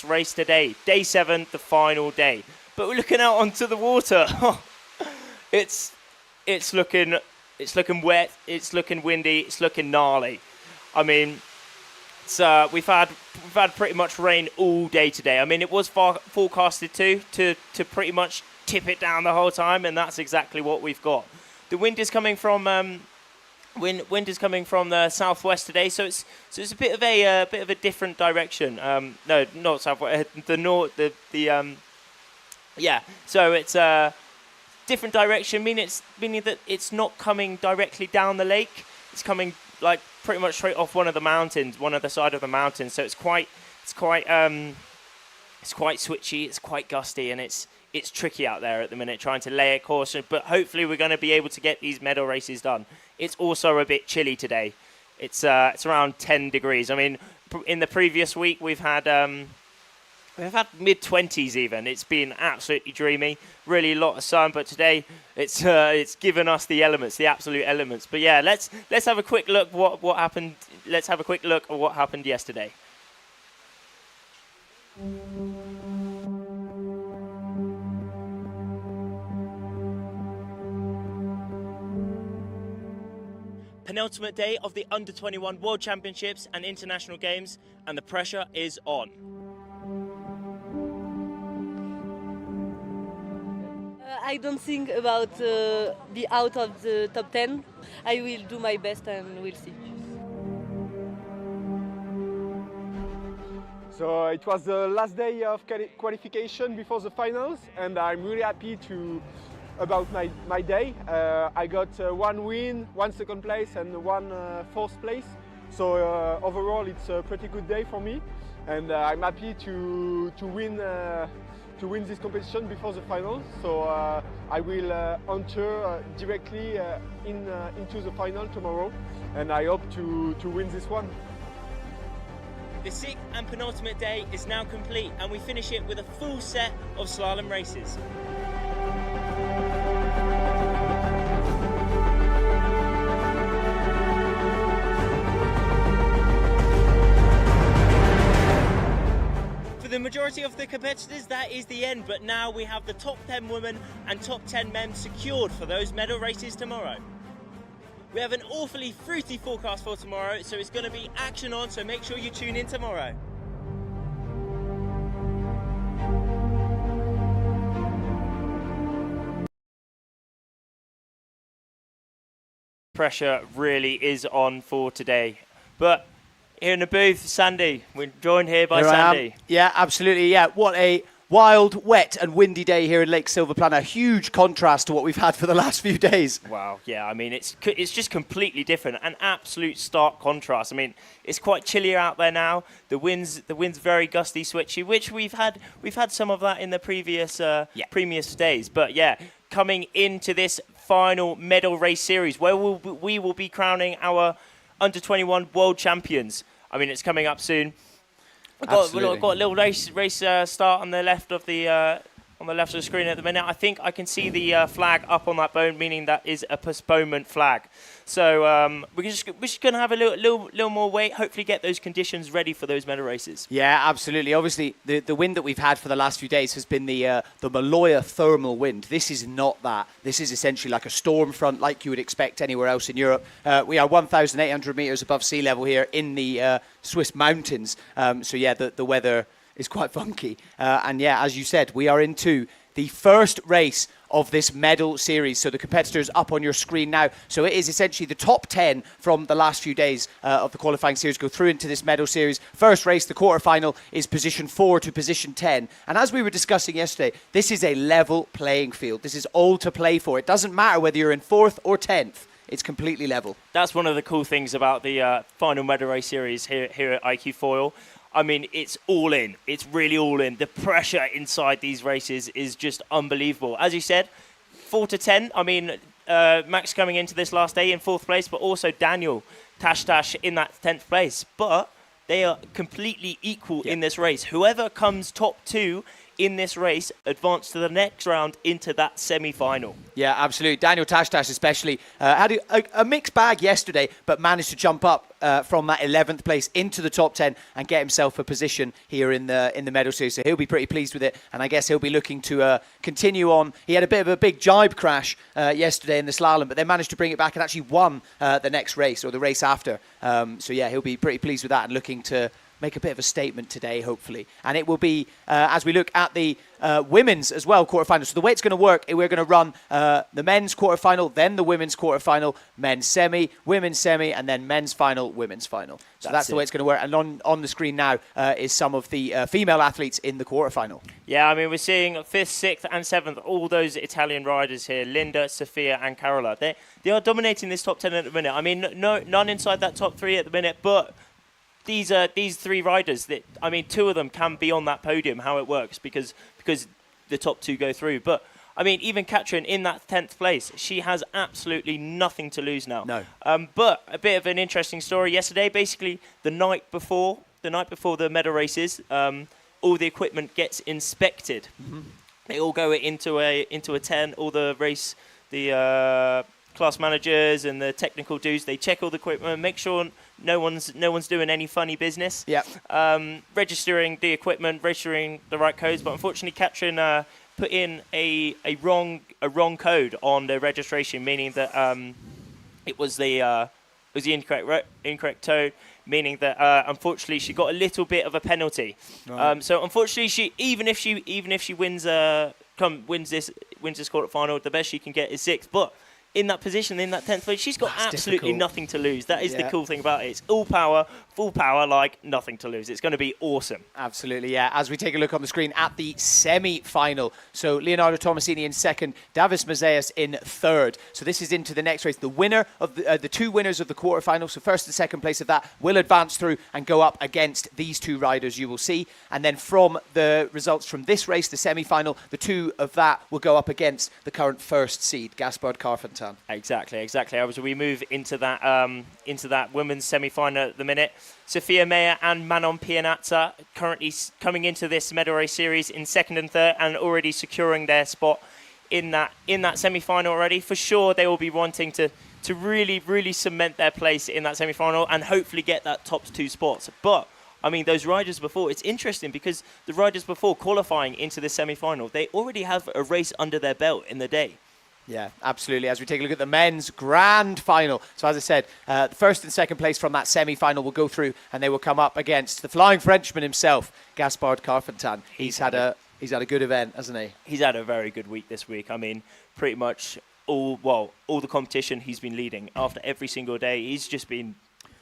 last race today, day 7, the final day. But we're looking out onto the water. it's looking wet. It's looking windy. It's looking gnarly. I mean, we've had pretty much rain all day today. I mean, it was forecasted to pretty much tip it down the whole time, and that's exactly what we've got. The wind is coming from wind is coming from the southwest today, so it's a bit of a different direction. No, not southwest. The north. Yeah. So it's a different direction, meaning that it's not coming directly down the lake. It's coming like pretty much straight off one of the mountains, one of the side of the mountains. So it's quite switchy. It's quite gusty, and it's tricky out there at the minute trying to lay a course. But hopefully we're going to be able to get these medal races done. It's also a bit chilly today. It's around 10 degrees. I mean, in the previous week we've had mid-20s even. It's been absolutely dreamy. Really a lot of sun, but today it's given us the elements, the absolute elements. But yeah, let's have a quick look what happened. Let's have a quick look at what happened yesterday. Penultimate day of the Under-21 World Championships and International Games, and the pressure is on. I don't think about be out of the top 10. I will do my best and we'll see. So it was the last day of qualification before the finals, and I'm really happy about my day. I got 1 win, 1 second place, and 1 fourth place. So overall, it's a pretty good day for me, and I'm happy to win this competition before the final. So I will enter directly into the final tomorrow, and I hope to win this one. The 6th and penultimate day is now complete, and we finish it with a full set of slalom races. For the majority of the competitors, that is the end, but now we have the top 10 women and top 10 men secured for those medal races tomorrow. We have an awfully fruity forecast for tomorrow, so it's going to be action on, so make sure you tune in tomorrow. Pressure really is on for today. But here in the booth, Sandy. We're joined here by Sandy. Yeah, absolutely. Yeah, what a wild, wet and windy day here in Lake Silverplan. A huge contrast to what we've had for the last few days. Wow, yeah, I mean, it's just completely different. An absolute stark contrast. I mean, it's quite chilly out there now. The wind's very gusty, switchy, which we've had some of that in the previous days. But yeah, coming into this final medal race series where we will be crowning our Under-21 World Champions. I mean, it's coming up soon. We've got a little race start on the left of the screen at the minute. I think I can see the flag up on that bone, meaning that is a postponement flag. So we're just going to have a little more wait, hopefully get those conditions ready for those medal races. Yeah, absolutely. Obviously, the wind that we've had for the last few days has been the Maloya thermal wind. This is not that. This is essentially like a storm front, like you would expect anywhere else in Europe. We are 1,800 meters above sea level here in the Swiss mountains. So yeah, the weather is quite funky. And yeah, as you said, we are into the first race of this medal series. So the competitors up on your screen now. So it is essentially the top 10 from the last few days of the qualifying series go through into this medal series. First race, the quarterfinal, is position 4 to position 10. And as we were discussing yesterday, this is a level playing field. This is all to play for. It doesn't matter whether you're in 4th or 10th. It's completely level. That's one of the cool things about the final medal race series here at iQFOiL. I mean, it's all in. It's really all in. The pressure inside these races is just unbelievable. As you said, 4 to 10. I mean, Max coming into this last day in 4th place, but also Daniel Tash in that 10th place. But they are completely equal in this race. Whoever comes top 2 in this race advance to the next round into that semi-final. Yeah, absolutely. Daniel Tashtash especially had a mixed bag yesterday, but managed to jump up from that 11th place into the top 10 and get himself a position here in the medal series. So he'll be pretty pleased with it, and I guess he'll be looking to continue on. He had a bit of a big jibe crash yesterday in the slalom, but they managed to bring it back and actually won the next race, or the race after. So yeah, he'll be pretty pleased with that and looking to make a bit of a statement today, hopefully. And it will be, as we look at the women's as well, quarterfinal. So the way it's going to work, we're going to run the men's quarterfinal, then the women's quarterfinal, men's semi, women's semi, and then men's final, women's final. So that's the way it's going to work. And on the screen now is some of the female athletes in the quarterfinal. Yeah, I mean, we're seeing 5th, 6th, and 7th, all those Italian riders here, Linda, Sofia, and Carola. They are dominating this top 10 at the minute. I mean, none inside that top 3 at the minute, but these 3 riders, that, I mean, 2 of them can be on that podium, how it works, because the top 2 go through. But, I mean, even Katrin in that 10th place, she has absolutely nothing to lose now. No. But a bit of an interesting story yesterday. Basically, the night before the medal races, all the equipment gets inspected. Mm-hmm. They all go into a tent, all the race, the class managers and the technical dudes, they check all the equipment, make sure no one's doing any funny business. Yeah. Registering the equipment, registering the right codes, but unfortunately Katrin put in a wrong code on the registration, meaning that it was the incorrect code, meaning that unfortunately she got a little bit of a penalty. Right. So unfortunately even if she wins this quarterfinal, the best she can get is 6th, but in that position, in that 10th place, she's got absolutely nothing to lose. That is the cool thing about it. It's all power, full power, like nothing to lose. It's going to be awesome. Absolutely, yeah. As we take a look on the screen at the semi-final. So Leonardo Tomasini in 2nd, Davis Mazeas in 3rd. So this is into the next race. The winner of the 2 winners of the quarterfinal, so 1st and 2nd place of that, will advance through and go up against these 2 riders you will see. And then from the results from this race, the semi-final, the 2 of that will go up against the current 1st seed, Gaspard Carfentan. Exactly. As we move into that women's semi-final at the minute, Sofia Meyer and Manon Pianazza currently coming into this medal race series in 2nd and 3rd and already securing their spot in that semi-final already. For sure, they will be wanting to really cement their place in that semi-final and hopefully get that top 2 spots. But I mean, those riders before, it's interesting because the riders before qualifying into the semi-final, they already have a race under their belt in the day. Yeah, absolutely. As we take a look at the men's grand final. So as I said, the 1st and 2nd place from that semi-final will go through and they will come up against the flying Frenchman himself, Gaspard Carfentan. He's had a good event, hasn't he? He's had a very good week this week. I mean, pretty much all the competition he's been leading. After every single day, he's just been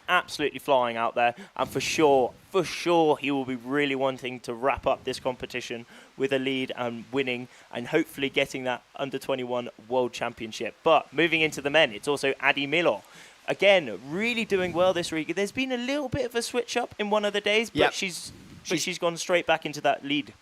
absolutely flying out there, and for sure he will be really wanting to wrap up this competition with a lead and winning and hopefully getting that under-21 World Championship. But moving into the men, it's also Adi Milo. Again, really doing well this week. There's been a little bit of a switch up in one of the days, but she's gone straight back into that lead.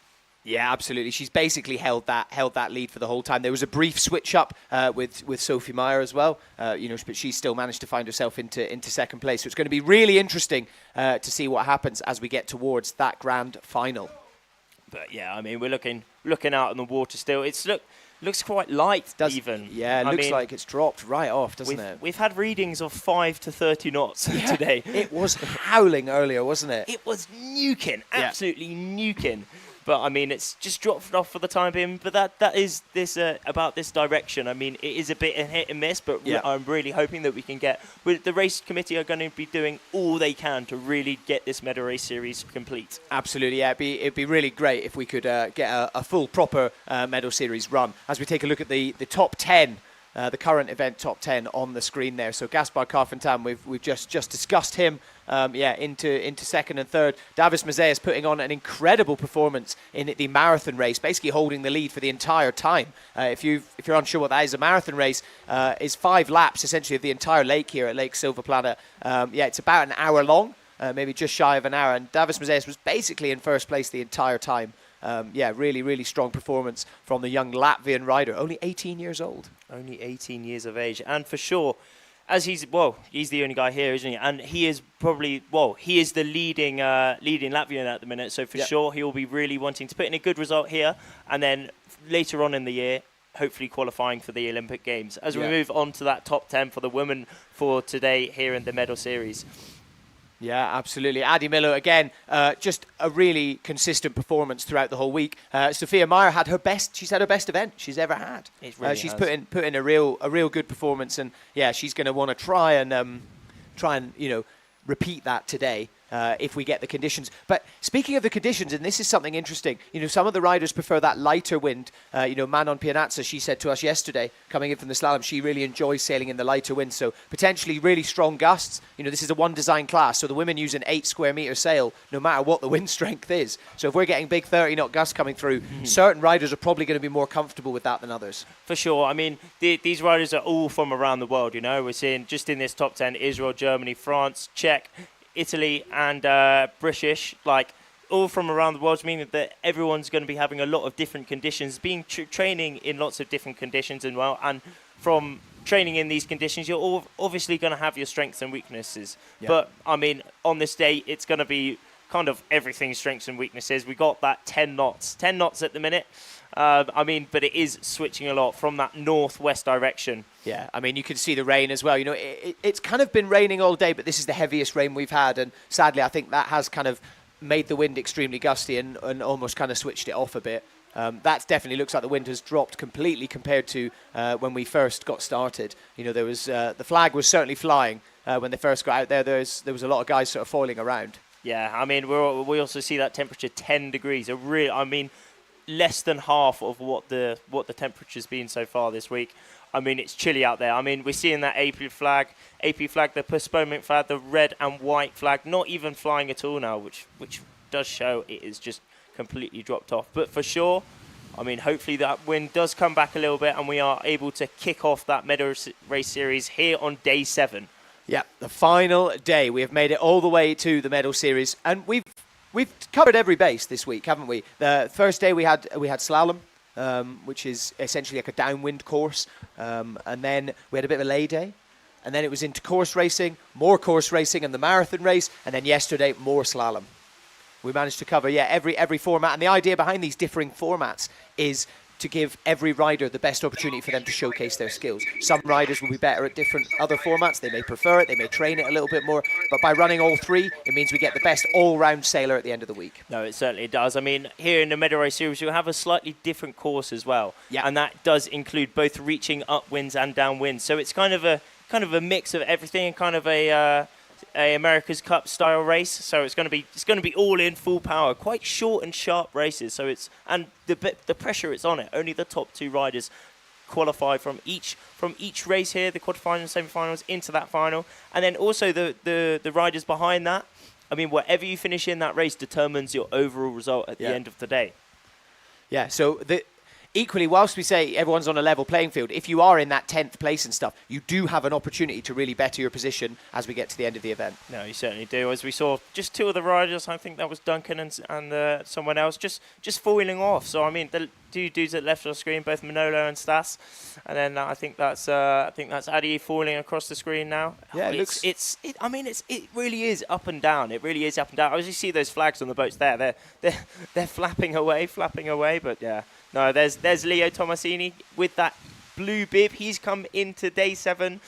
Yeah, absolutely. She's basically held that lead for the whole time. There was a brief switch up with Sophie Meyer as well, but she still managed to find herself into 2nd place. So it's going to be really interesting to see what happens as we get towards that grand final. But yeah, I mean, we're looking out in the water still. Looks quite light, even. Yeah, it looks like it's dropped right off, doesn't it? We've had readings of 5 to 30 knots today. It was howling earlier, wasn't it? It was nuking, absolutely nuking. But I mean, it's just dropped off for the time being. But that is this about this direction. I mean, it is a bit of hit and miss, but I'm really hoping that we can get. The race committee are going to be doing all they can to really get this medal race series complete. Absolutely, yeah. It'd be really great if we could get a full proper medal series run. As we take a look at the top 10. The current event top 10 on the screen there. So Gaspard Carfentan, we've just discussed him. Into 2nd and 3rd. Davis Mazeas putting on an incredible performance in the marathon race, basically holding the lead for the entire time. If you're unsure what that is, a marathon race is 5 laps essentially of the entire lake here at Lake Silverplana. It's about an hour long, maybe just shy of an hour, and Davis Mazeas was basically in 1st place the entire time. Really strong performance from the young Latvian rider, only 18 years old. Only 18 years of age, and for sure, he's the only guy here, isn't he? And he is probably, he is the leading Latvian at the minute. So for sure, he will be really wanting to put in a good result here. And then later on in the year, hopefully qualifying for the Olympic Games. As we move on to that top 10 for the women for today here in the medal series. Yeah, absolutely. Adi Miller, again, just a really consistent performance throughout the whole week. Sophia Meyer had her best event she's ever had. She's put in a real good performance, and yeah, she's going to want to try and repeat that today. If we get the conditions. But speaking of the conditions, and this is something interesting, some of the riders prefer that lighter wind. Manon Pianazza, she said to us yesterday, coming in from the slalom, she really enjoys sailing in the lighter wind. So potentially really strong gusts. This is a one design class, so the women use an 8 square meter sail, no matter what the wind strength is. So if we're getting big 30 knot gusts coming through, certain riders are probably going to be more comfortable with that than others. For sure. I mean, these riders are all from around the world. We're seeing just in this top 10, Israel, Germany, France, Czech, Italy and British, all from around the world, meaning that everyone's going to be having a lot of different conditions, training in lots of different conditions as well. And from training in these conditions, you're all obviously going to have your strengths and weaknesses. Yeah. But, I mean, on this day, it's going to be kind of everything strengths and weaknesses. We got that 10 knots at the minute. But it is switching a lot from that northwest direction. Yeah, I mean, you can see the rain as well. It's kind of been raining all day, but this is the heaviest rain we've had. And sadly, I think that has kind of made the wind extremely gusty and almost kind of switched it off a bit. That definitely looks like the wind has dropped completely compared to when we first got started. There was the flag was certainly flying when they first got out there. There was a lot of guys sort of foiling around. Yeah, I mean, we also see that temperature 10 degrees. Less than half of what the temperature's been so far this week. I mean, it's chilly out there. I mean, we're seeing that AP flag, the postponement flag, the red and white flag, not even flying at all now, which does show it is just completely dropped off. But for sure, I mean, hopefully that wind does come back a little bit and we are able to kick off that medal race series here on day 7. Yeah, the final day. We have made it all the way to the medal series, and we've covered every base this week, haven't we? The first day we had slalom, which is essentially like a downwind course, and then we had a bit of a lay day, and then it was into course racing, more course racing, and the marathon race, and then yesterday more slalom. We managed to cover every format, and the idea behind these differing formats is to give every rider the best opportunity for them to showcase their skills. Some riders will be better at different other formats. They may prefer it. They may train it a little bit more. But by running all three, it means we get the best all-round sailor at the end of the week. No, it certainly does. I mean, here in the medal race series, you'll have a slightly different course as well. Yeah. And that does include both reaching upwinds and downwinds. So it's kind of a mix of everything and kind of a America's Cup style race, so it's going to be all in full power, quite short and sharp races. So the pressure it's on it. Only the top 2 riders qualify from each race here, the quarterfinals and semifinals into that final, and then also the riders behind that. I mean, whatever you finish in that race determines your overall result at the end of the day. Yeah. So equally, whilst we say everyone's on a level playing field, if you are in that 10th place and stuff, you do have an opportunity to really better your position as we get to the end of the event. No, you certainly do. As we saw, just 2 of the riders, I think that was Duncan and someone else, just foiling off. So I mean, the 2 dudes that left on the screen, both Manolo and Stas, and then I think that's Adi foiling across the screen now. Yeah, it really is up and down. It really is up and down. I just see those flags on the boats there. They're flapping away, but yeah. No, there's Leo Tomasini with that blue bib. He's come into day 7,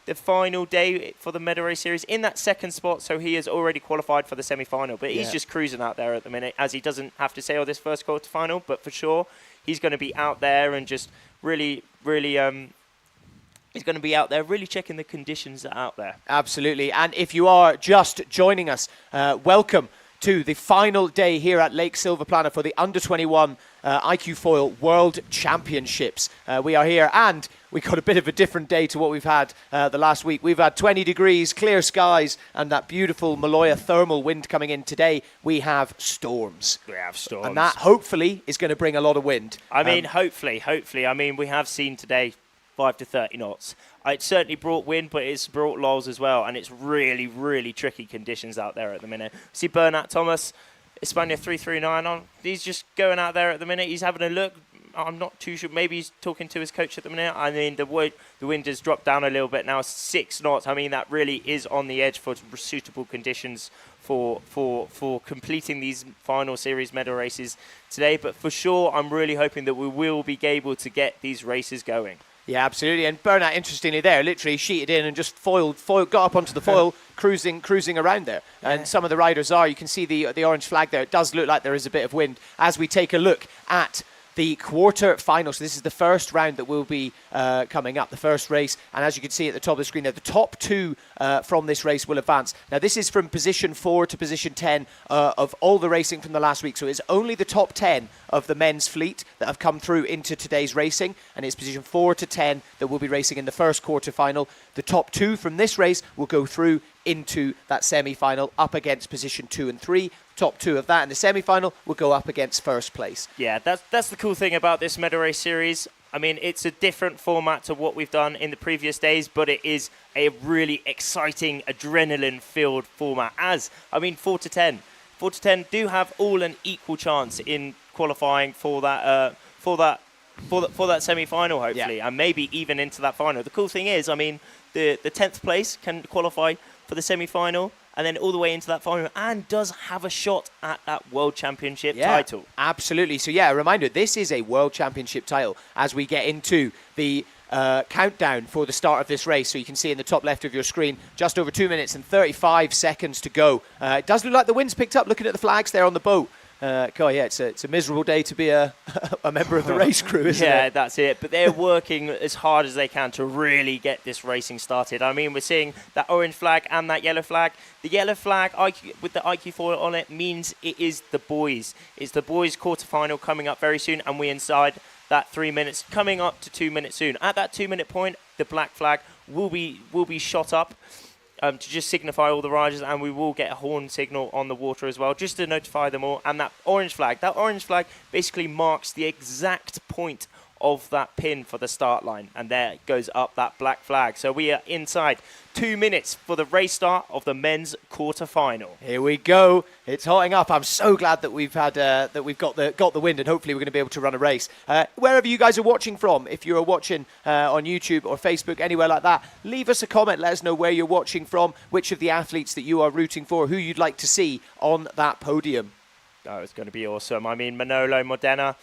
the final day for the medal race series, in that 2nd spot. So he has already qualified for the semi-final. But he's just cruising out there at the minute, as he doesn't have to sail this first quarterfinal. But for sure, he's going to be out there and just really he's going to be out there really checking the conditions that are out there. Absolutely. And if you are just joining us, welcome to the final day here at Lake Silverplana for the Under-21 iQFOiL World Championships. We are here, and we got a bit of a different day to what we've had the last week. We've had 20 degrees, clear skies, and that beautiful Maloya thermal wind coming in. Today, we have storms. We have storms. And that, hopefully, is going to bring a lot of wind. I mean, hopefully. I mean, we have seen today 5 to 30 knots. It certainly brought wind, but it's brought lulls as well, and it's really, really tricky conditions out there at the minute. See Bernat Thomas, Espana 339 on. He's just going out there at the minute. He's having a look, I'm not too sure. Maybe he's talking to his coach at the minute. I mean, the wind has dropped down a little bit now, 6 knots. I mean, that really is on the edge for suitable conditions for completing these final series medal races today. But for sure, I'm really hoping that we will be able to get these races going. Yeah, absolutely. And Bernat, interestingly there, literally sheeted in and just got up onto the foil, cruising around there. Yeah. And some of the riders you can see the orange flag there. It does look like there is a bit of wind as we take a look at the quarter-final. So this is the first round that will be coming up, the first race. And as you can see at the top of the screen there, the top 2 from this race will advance. Now, this is from position 4 to position 10 of all the racing from the last week. So it's only the top 10 of the men's fleet that have come through into today's racing. And it's position 4 to 10 that will be racing in the first quarter-final. The top 2 from this race will go through into that semi-final up against position 2 and 3. Top 2 of that in the semi-final will go up against first place. Yeah, that's the cool thing about this medal race series. I mean, it's a different format to what we've done in the previous days, but it is a really exciting, adrenaline-filled format. 4 to 10 do have all an equal chance in qualifying for that semi-final, hopefully, yeah. And maybe even into that final. The cool thing is, I mean, the 10th place can qualify for the semi-final and then all the way into that final, and does have a shot at that World Championship title. Absolutely. So, a reminder, this is a World Championship title as we get into the countdown for the start of this race. So you can see in the top left of your screen, just over 2 minutes and 35 seconds to go. It does look like the wind's picked up, looking at the flags there on the boat. It's a miserable day to be a member of the race crew, isn't it? Yeah, that's it. But they're working as hard as they can to really get this racing started. I mean, we're seeing that orange flag and that yellow flag. The yellow flag with the iQFOiL on it means it is the boys. It's the boys quarterfinal coming up very soon, and we're inside that 3 minutes, coming up to 2 minutes soon. At that 2 minute point, the black flag will be shot up. To just signify all the riders, and we will get a horn signal on the water as well, just to notify them all. And that orange flag basically marks the exact point of that pin for the start line, and there goes up that black flag. So we are inside 2 minutes for the race start of the men's quarter-final. Here we go. It's hotting up. I'm so glad that we've got the wind, and hopefully we're going to be able to run a race. Wherever you guys are watching from, if you're watching on YouTube or Facebook, anywhere like that, leave us a comment. Let us know where you're watching from, which of the athletes that you are rooting for, who you'd like to see on that podium. Oh, it's going to be awesome. I mean, Manolo Modena,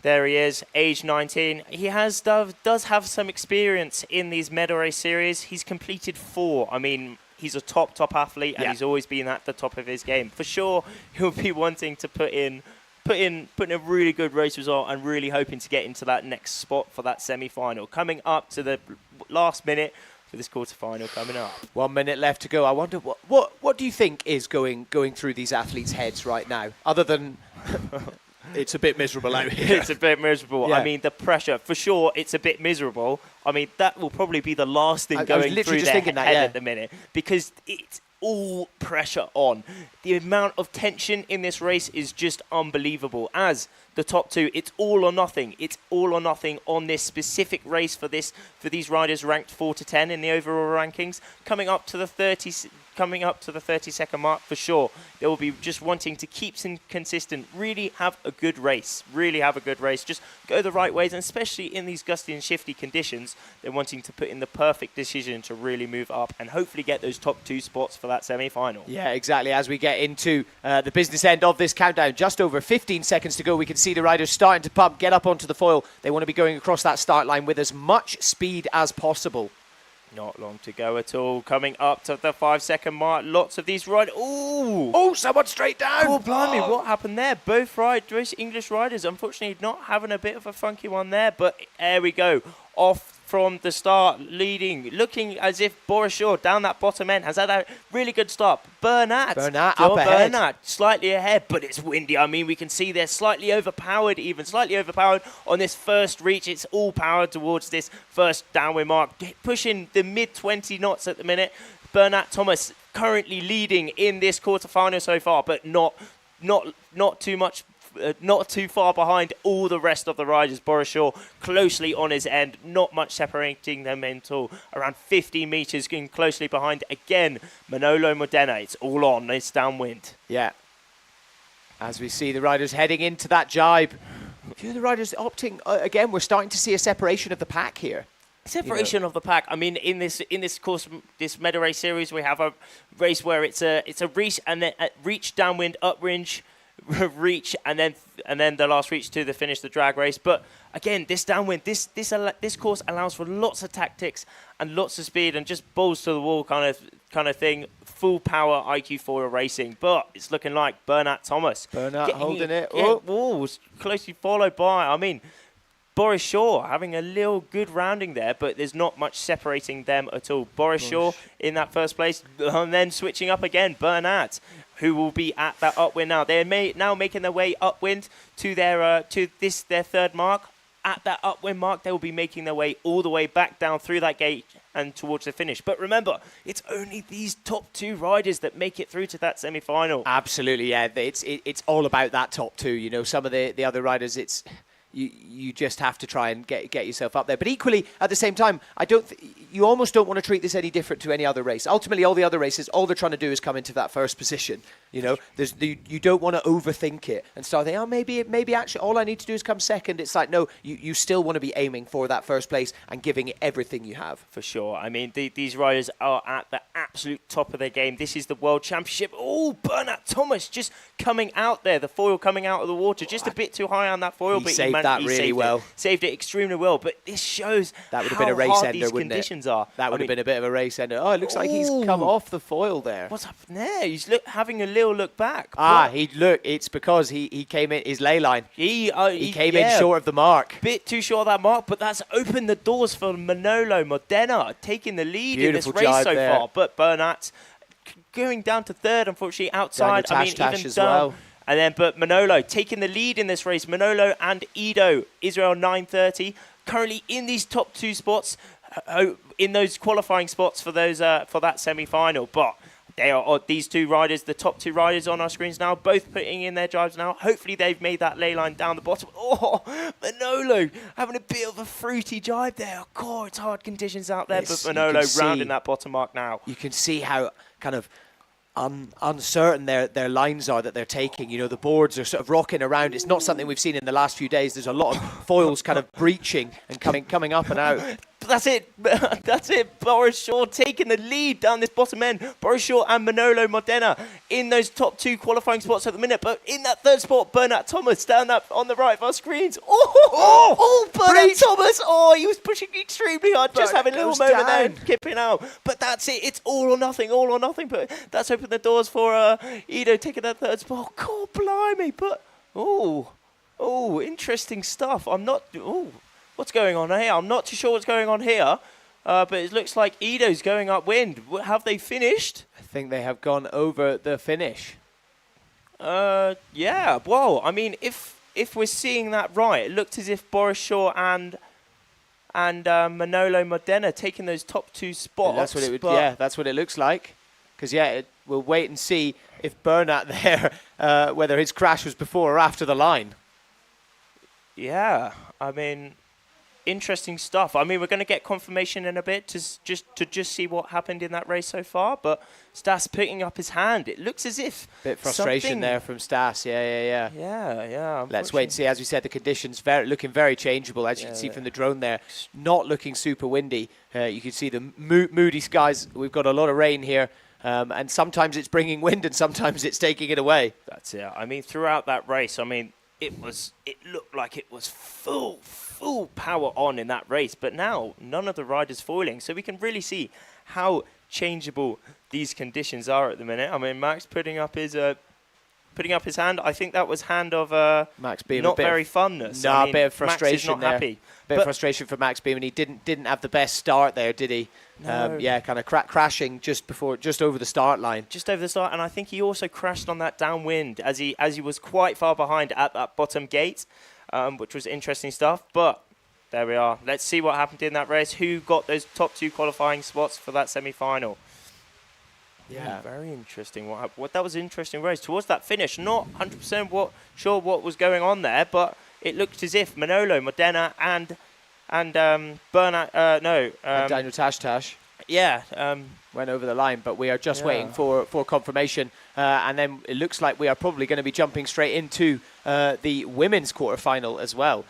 there he is, age 19. He does have some experience in these medal race series. He's completed 4. I mean, he's a top athlete, and he's always been at the top of his game. For sure, he'll be wanting to put in a really good race result and really hoping to get into that next spot for that semi-final. Coming up to the last minute for this quarter-final coming up. 1 minute left to go. I wonder what do you think is going through these athletes' heads right now, other than it's a bit miserable out here. It's a bit miserable. Yeah. I mean, the pressure, for sure, it's a bit miserable. I mean, that will probably be the last thing going through their head at the minute, because it's all pressure on. The amount of tension in this race is just unbelievable. As the top 2, it's all or nothing. It's all or nothing on this specific race for these riders ranked 4 to 10 in the overall rankings. Coming up to the 30-second mark, for sure, they will be just wanting to keep consistent, really have a good race, just go the right ways, and especially in these gusty and shifty conditions, they're wanting to put in the perfect decision to really move up and hopefully get those top 2 spots for that semi-final. Yeah, exactly. As we get into the business end of this countdown, just over 15 seconds to go, we can see the riders starting to pump, get up onto the foil. They want to be going across that start line with as much speed as possible. Not long to go at all. Coming up to the 5-second mark. Lots of these riders. Ooh! Oh, someone straight down! Oh, blimey, what happened there? Both English riders, unfortunately, not having a bit of a funky one there, but there we go. Off from the start, leading, looking as if Boris Shaw down that bottom end has had a really good start. Bernat up ahead. Slightly ahead, but it's windy. I mean, we can see they're slightly overpowered on this first reach. It's all powered towards this first downwind mark, pushing the mid-20 knots at the minute. Bernat Thomas currently leading in this quarterfinal so far, but not too much. Not too far behind all the rest of the riders. Boris Shaw closely on his end, not much separating them until around 50 metres, getting closely behind again. Manolo Modena, it's all on, it's downwind. Yeah. As we see the riders heading into that jibe. A few of the riders opting, again, we're starting to see a separation of the pack here. Separation of the pack. I mean, in this course, this medal race series, we have a race where it's a reach and then reach downwind, upwind, reach, and then the last reach to the finish, the drag race. But again, this downwind, this course allows for lots of tactics and lots of speed and just balls to the wall kind of thing. Full power iQFOiL racing, but it's looking like Bernat Thomas. Bernat holding it. Walls closely followed by. I mean, Boris Shaw having a little good rounding there, but there's not much separating them at all. Boris Shaw in that first place, and then switching up again, Bernat, who will be at that upwind now. They're now making their way upwind to their third mark. At that upwind mark, they will be making their way all the way back down through that gate and towards the finish. But remember, it's only these top two riders that make it through to that semi-final. Absolutely, yeah. It's all about that top two. You know, some of the other riders, it's... You just have to try and get yourself up there. But equally, at the same time, you almost don't want to treat this any different to any other race. Ultimately, all the other races, all they're trying to do is come into that first position. You know, you don't want to overthink it and start thinking, oh, maybe actually all I need to do is come second. It's like, no, you still want to be aiming for that first place and giving it everything you have. For sure. I mean, these riders are at the absolute top of their game. This is the World Championship. Oh, Bernat Thomas just coming out there. The foil coming out of the water. Just a bit too high on that foil. He saved that really well. Saved it extremely well. But this shows that would have how been a race hard ender, these wouldn't conditions it? are. That would have been a bit of a race ender. Oh, it looks like he's come off the foil there. What's happened there? He's having a little look back. It's because he came in his ley line. He came in short of the mark. Bit too short of that mark, but that's opened the doors for Manolo Modena taking the lead in this race so far. But Bernat going down to third, unfortunately, outside. But Manolo taking the lead in this race. Manolo and Ido, Israel 930, currently in these top two spots, in those qualifying spots for that semi-final. But they are these two riders, the top two riders on our screens now, both putting in their drives now. Hopefully they've made that ley line down the bottom. Oh, Manolo having a bit of a fruity drive there. Of course, it's hard conditions out there, but Manolo rounding that bottom mark now. You can see how kind of uncertain their lines are that they're taking. You know, the boards are sort of rocking around. It's not something we've seen in the last few days. There's a lot of foils kind of breaching and coming up and out. That's it. That's it. Boris Shaw taking the lead down this bottom end. Boris Shaw and Manolo Modena in those top two qualifying spots at the minute. But in that third spot, Bernat Thomas down up on the right of our screens. Bernat Thomas. Oh, he was pushing extremely hard. Just having a little moment there and kipping out. But that's it. It's all or nothing. But that's opened the doors for Ido taking that third spot. Oh, God, blimey. But, interesting stuff. What's going on here? I'm not too sure what's going on here, but it looks like Ido's going upwind. Have they finished? I think they have gone over the finish. Yeah. Well, I mean, if we're seeing that right, it looked as if Boris Shaw and Manolo Modena taking those top two spots. That's what it would. Yeah, that's what it looks like. Because we'll wait and see if Bernat there, whether his crash was before or after the line. Yeah. I mean, interesting stuff. I mean, we're going to get confirmation in a bit to just see what happened in that race so far. But Stas picking up his hand. It looks as if bit frustration there from Stas. Yeah. Let's wait and see. As we said, the conditions looking very changeable. As you can see from the drone there, not looking super windy. You can see the moody skies. We've got a lot of rain here. And sometimes it's bringing wind and sometimes it's taking it away. That's it. I mean, throughout that race, I mean, it looked like it was full power on in that race, but now none of the riders foiling, so we can really see how changeable these conditions are at the minute. I mean, Max putting up his hand. I think that was hand of Max being not very funness. No, a bit of frustration Max is not there. Happy. Bit of frustration for Max Beeman. He didn't have the best start there, did he? No. Kind of crashing just over the start line. Just over the start, and I think he also crashed on that downwind as he was quite far behind at that bottom gate, which was interesting stuff. But there we are. Let's see what happened in that race. Who got those top two qualifying spots for that semi-final? Yeah, very interesting. What that was an interesting race towards that finish. Not 100% sure what was going on there, but it looked as if Manolo Modena and Bernat, Daniel Tash Yeah. Went over the line, but we are just Yeah. waiting for confirmation. And then it looks like we are probably going to be jumping straight into the women's quarterfinal as well.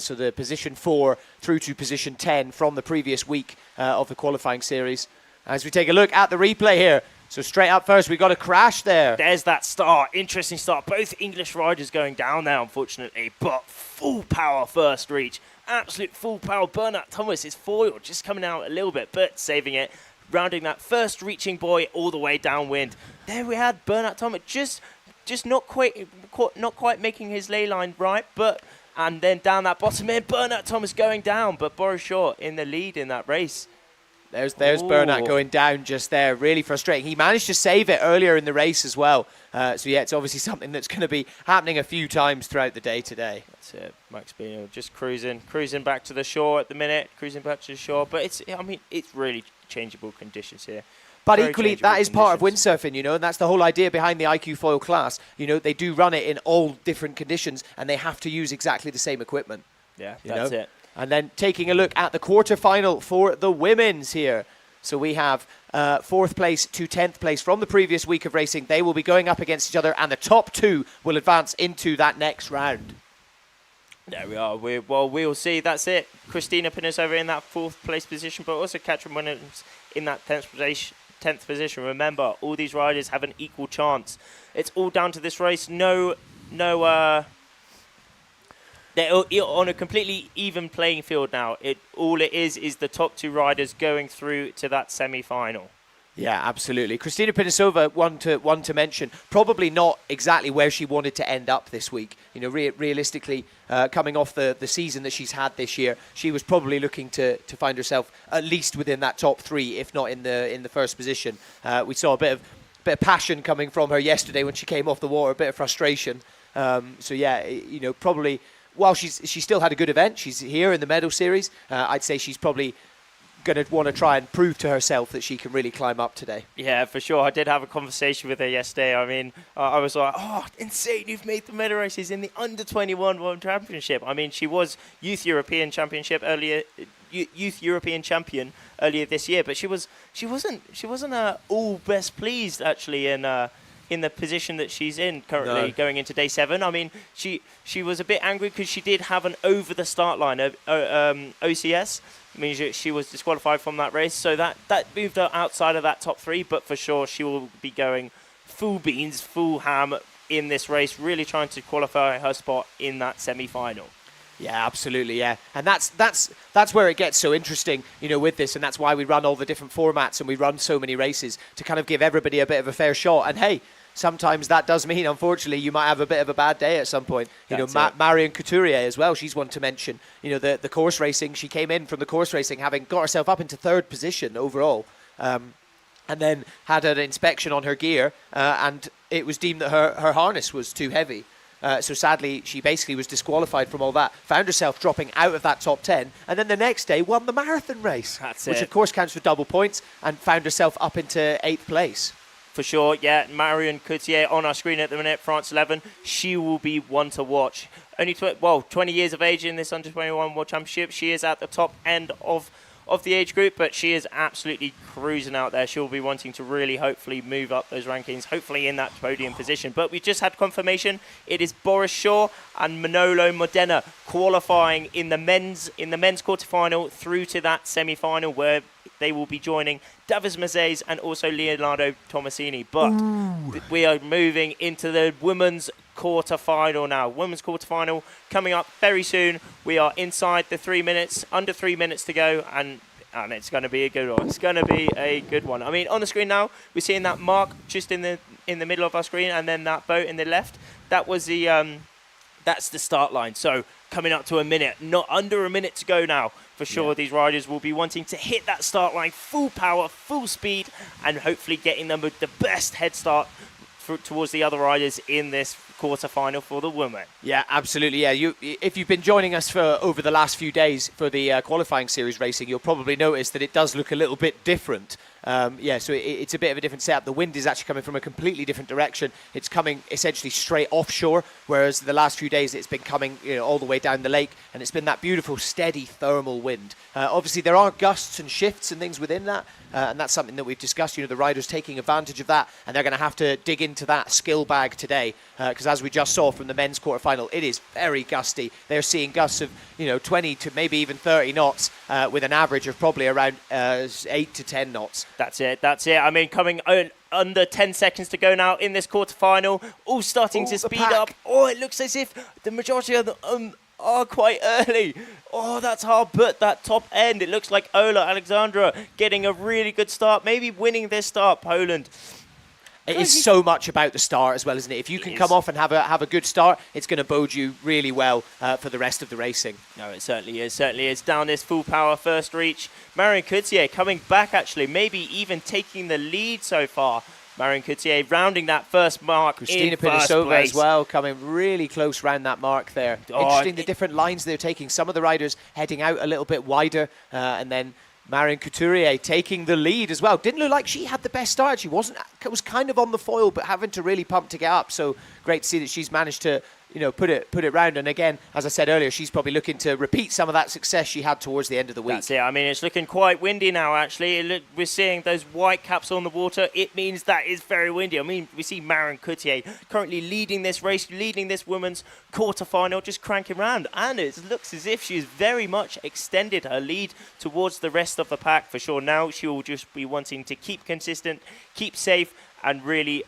So the position 4 through to position 10 from the previous week of the qualifying series. As we take a look at the replay here. So straight up first, we got a crash there. There's that start. Interesting start. Both English riders going down there, unfortunately. But full power first reach. Absolute full power. Bernard Thomas is foiled, just coming out a little bit, but saving it. Rounding that first reaching boy all the way downwind. There we had Bernard Thomas just not quite making his ley line right, but and then down that bottom end, Bernard Thomas going down, but Boris Shaw in the lead in that race. There's Bernard going down just there. Really frustrating. He managed to save it earlier in the race as well. So yeah, it's obviously something that's going to be happening a few times throughout the day today. That's it. Max Bino just cruising back to the shore at the minute, But it's really changeable conditions here. But Very equally, changeable that is part of conditions. windsurfing, you know, and that's the whole idea behind the iQFOiL class. You know, they do run it in all different conditions, and they have to use exactly the same equipment. Yeah, you that's know? it. And then taking a look at the quarterfinal for the women's here. So we have 4th place to 10th place from the previous week of racing. They will be going up against each other, and the top 2 will advance into that next round. There we are. We'll see. That's it. Christina Pinisova in that 4th place position, but also Katrin Williams in that 10th position. Remember, all these riders have an equal chance. It's all down to this race. They're on a completely even playing field now. All it is the top 2 riders going through to that semi-final. Yeah, absolutely. Christina Pinisova, one to mention, probably not exactly where she wanted to end up this week. You know, realistically, coming off the season that she's had this year, she was probably looking to find herself at least within that top 3, if not in the first position. We saw a bit of passion coming from her yesterday when she came off the water, a bit of frustration. So yeah, you know, probably while she still had a good event, she's here in the medal series. I'd say she's probably going to want to try and prove to herself that she can really climb up today. Yeah, for sure. I did have a conversation with her yesterday. I mean, I was like, oh, insane, you've made the medal races in the under-21 World Championship. I mean, she was Youth European Champion earlier this year, but she wasn't all best pleased actually in the position that she's in currently going into day 7. I mean, she was a bit angry because she did have an over the start line of OCS. Means she was disqualified from that race, so that moved her outside of that top 3, but for sure she will be going full beans, full ham in this race, really trying to qualify her spot in that semi-final. Yeah, absolutely, yeah. And that's where it gets so interesting, you know, with this, and that's why we run all the different formats and we run so many races to kind of give everybody a bit of a fair shot. And hey, sometimes that does mean, unfortunately, you might have a bit of a bad day at some point. You know, Marion Couturier as well, she's one to mention. You know, the course racing, she came in from the course racing having got herself up into 3rd position overall, and then had an inspection on her gear, and it was deemed that her harness was too heavy. So sadly, she basically was disqualified from all that, found herself dropping out of that top 10, and then the next day won the marathon race, which of course counts for double points, and found herself up into 8th place. For sure, yeah. Marion Coutier on our screen at the minute, France 11. She will be one to watch. Only 20 years of age in this Under-21 World Championship. She is at the top end of the age group, but she is absolutely cruising out there. She'll be wanting to really hopefully move up those rankings, hopefully in that podium position. But we just had confirmation. It is Boris Shaw and Manolo Modena qualifying in the men's quarterfinal through to that semi-final, where they will be joining Davis Mazes and also Leonardo Tomasini. But we are moving into the women's quarterfinal now. Women's quarterfinal coming up very soon. We are inside the 3 minutes, under 3 minutes to go, and it's going to be a good one. It's going to be a good one. I mean, on the screen now, we're seeing that mark just in the middle of our screen, and then that boat in the left. That was the that's the start line. So coming up to a minute, not under a minute to go now. For sure, these riders will be wanting to hit that start line full power, full speed, and hopefully getting them with the best head start towards the other riders in this quarterfinal for the women. Yeah, absolutely. Yeah, if you've been joining us for over the last few days for the qualifying series racing, you'll probably notice that it does look a little bit different So it's a bit of a different setup. The wind is actually coming from a completely different direction. It's coming essentially straight offshore, whereas the last few days it's been coming all the way down the lake, and it's been that beautiful, steady thermal wind. Obviously, there are gusts and shifts and things within that, and that's something that we've discussed. The riders taking advantage of that, and they're going to have to dig into that skill bag today, because as we just saw from the men's quarterfinal, it is very gusty. They're seeing gusts of 20 to maybe even 30 knots, with an average of probably around 8 to 10 knots. That's it. I mean, coming under 10 seconds to go now in this quarterfinal, all starting to speed up. Oh, it looks as if the majority of them are quite early. Oh, that's hard, but that top end, it looks like Ola, Alexandra getting a really good start, maybe winning this start, Poland. It is so much about the start as well, isn't it? If you can come off and have a good start, it's going to bode you really well for the rest of the racing. No, it certainly is. Down this full power first reach. Marion Coutier coming back, actually, maybe even taking the lead so far. Marion Coutier rounding that first mark. Christina in first Pinisova place as well, coming really close round that mark there. Interesting, the different lines they're taking. Some of the riders heading out a little bit wider, and then Marion Couturier taking the lead as well. Didn't look like she had the best start. She was kind of on the foil, but having to really pump to get up. So great to see that she's managed to put it round. And again, as I said earlier, she's probably looking to repeat some of that success she had towards the end of the week. That's it. I mean, it's looking quite windy now, actually. We're seeing those white caps on the water. It means that is very windy. I mean, we see Marion Coutier currently leading this race, leading this women's quarterfinal, just cranking round. And it looks as if she's very much extended her lead towards the rest of the pack for sure. Now she will just be wanting to keep consistent, keep safe, and really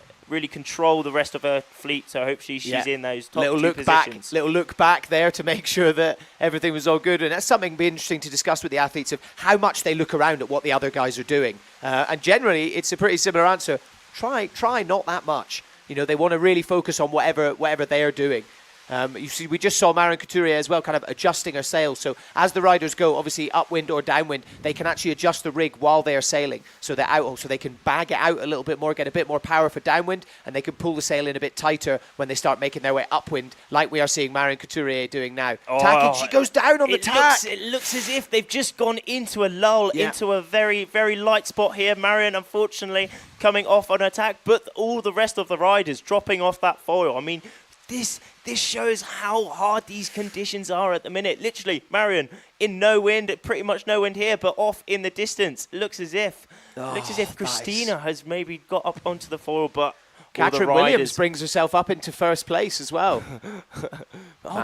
control the rest of her fleet. So hopefully she's in those top two positions. Little look back there to make sure that everything was all good. And that's something be interesting to discuss with the athletes, of how much they look around at what the other guys are doing. And generally, it's a pretty similar answer. Try not that much. They want to really focus on whatever they are doing. You see, we just saw Marion Couturier as well, kind of adjusting her sails. So as the riders go, obviously upwind or downwind, they can actually adjust the rig while they are sailing. So they're out, so they can bag it out a little bit more, get a bit more power for downwind, and they can pull the sail in a bit tighter when they start making their way upwind, like we are seeing Marion Couturier doing now. Tacking, she goes down on the tack. It looks as if they've just gone into a lull, into a very, very light spot here. Marion, unfortunately, coming off on attack, but all the rest of the riders dropping off that foil. I mean, this shows how hard these conditions are at the minute. Literally, Marion in no wind, pretty much no wind here, but off in the distance. Looks as if Christina has maybe got up onto the foil, but Katrin Williams brings herself up into first place as well.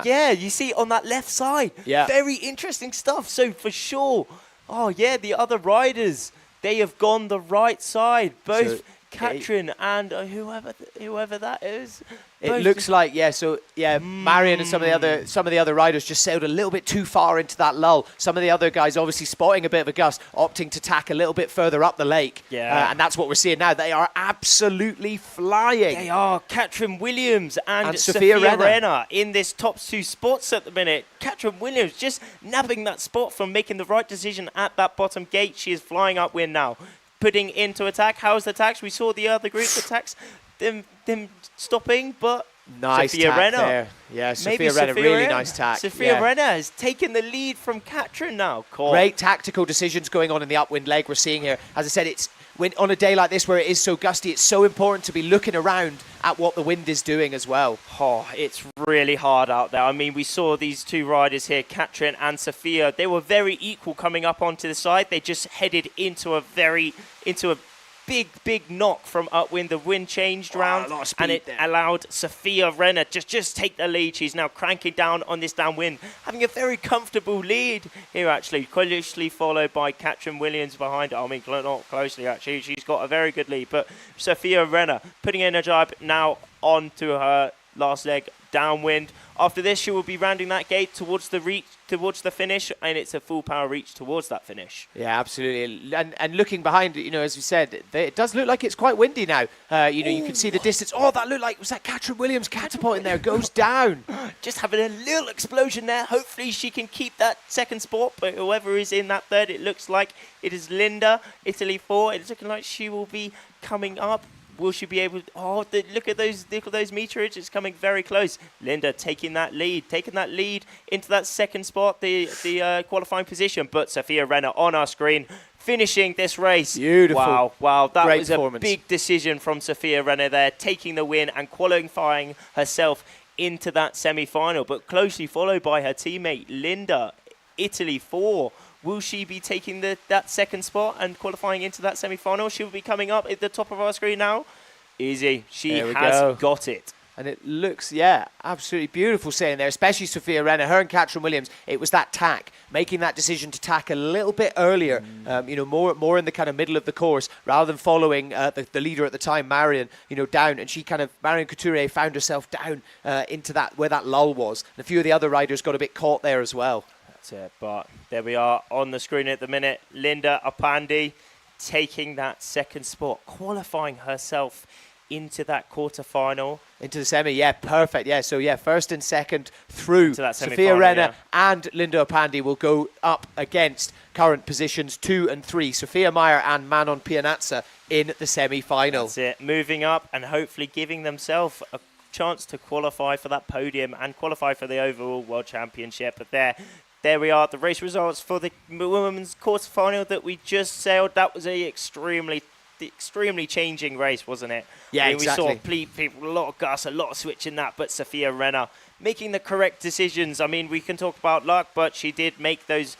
You see on that left side. Yeah. Very interesting stuff. So for sure, the other riders, they have gone the right side. Both Katrin and whoever that is. It looks like, Marion and some of the other riders just sailed a little bit too far into that lull. Some of the other guys obviously spotting a bit of a gust, opting to tack a little bit further up the lake. Yeah. And that's what we're seeing now. They are absolutely flying. They are. Katrin Williams and Sophia Renner in this top two spots at the minute. Katrin Williams just nabbing that spot from making the right decision at that bottom gate. She is flying upwind now, putting into attack. How's the attacks? We saw the other group attacks, them stopping, but nice Sophia Renner there. Yeah, Sophia Renner, really nice tack. Sophia Renner has taken the lead from Katrin now. Great tactical decisions going on in the upwind leg we're seeing here. As I said, it's on a day like this where it is so gusty, it's so important to be looking around at what the wind is doing as well. Oh, it's really hard out there. I mean, we saw these two riders here, Katrin and Sophia. They were very equal coming up onto the side. They just headed into a big knock from upwind. The wind changed round, and it allowed Sophia Renner just take the lead. She's now cranking down on this downwind, having a very comfortable lead here, actually, closely followed by Katrin Williams behind her. I mean, not closely, actually. She's got a very good lead, but Sophia Renner putting in a drive now onto her last leg downwind. After this, she will be rounding that gate towards the finish, and it's a full power reach towards that finish. Yeah, absolutely. And looking behind, as we said, it does look like it's quite windy now. You can see the distance. Oh, that looked like, was that Katrin Williams catapulting there? Goes down. Just having a little explosion there. Hopefully she can keep that second spot, but whoever is in that third, it looks like it is Linda, Italy 4. It's looking like she will be coming up. Will she be able to, look at those meterage, it's coming very close. Linda taking that lead into that second spot, the qualifying position. But Sophia Renner on our screen, finishing this race. Beautiful. Wow, that Great was a performance. big decision from Sophia Renner there, taking the win and qualifying herself into that semi-final, but closely followed by her teammate Linda, Italy 4. Will she be taking that second spot and qualifying into that semi-final? She will be coming up at the top of our screen now. Easy. She has got it. And it looks, absolutely beautiful sailing there, especially Sophia Renner. Her and Katrin Williams, it was that tack, making that decision to tack a little bit earlier, more in the kind of middle of the course, rather than following the leader at the time, Marion, down. And Marion Couturier found herself down into that, where that lull was. And a few of the other riders got a bit caught there as well. That's it, but there we are on the screen at the minute. Linda Opandi taking that second spot, qualifying herself into that quarterfinal. Into the semi, perfect. So, first and second through. To that Sophia semi-final, Renner and Linda Opandi will go up against current positions 2 and 3. Sophia Meyer and Manon Pianazza in the semi-final. That's it, moving up and hopefully giving themselves a chance to qualify for that podium and qualify for the overall World Championship. But there we are, the race results for the women's quarterfinal that we just sailed. That was a extremely changing race, wasn't it? Yeah, exactly. We saw people, a lot of gas, a lot of switch in that, but Sophia Renner making the correct decisions. I mean, we can talk about luck, but she did make those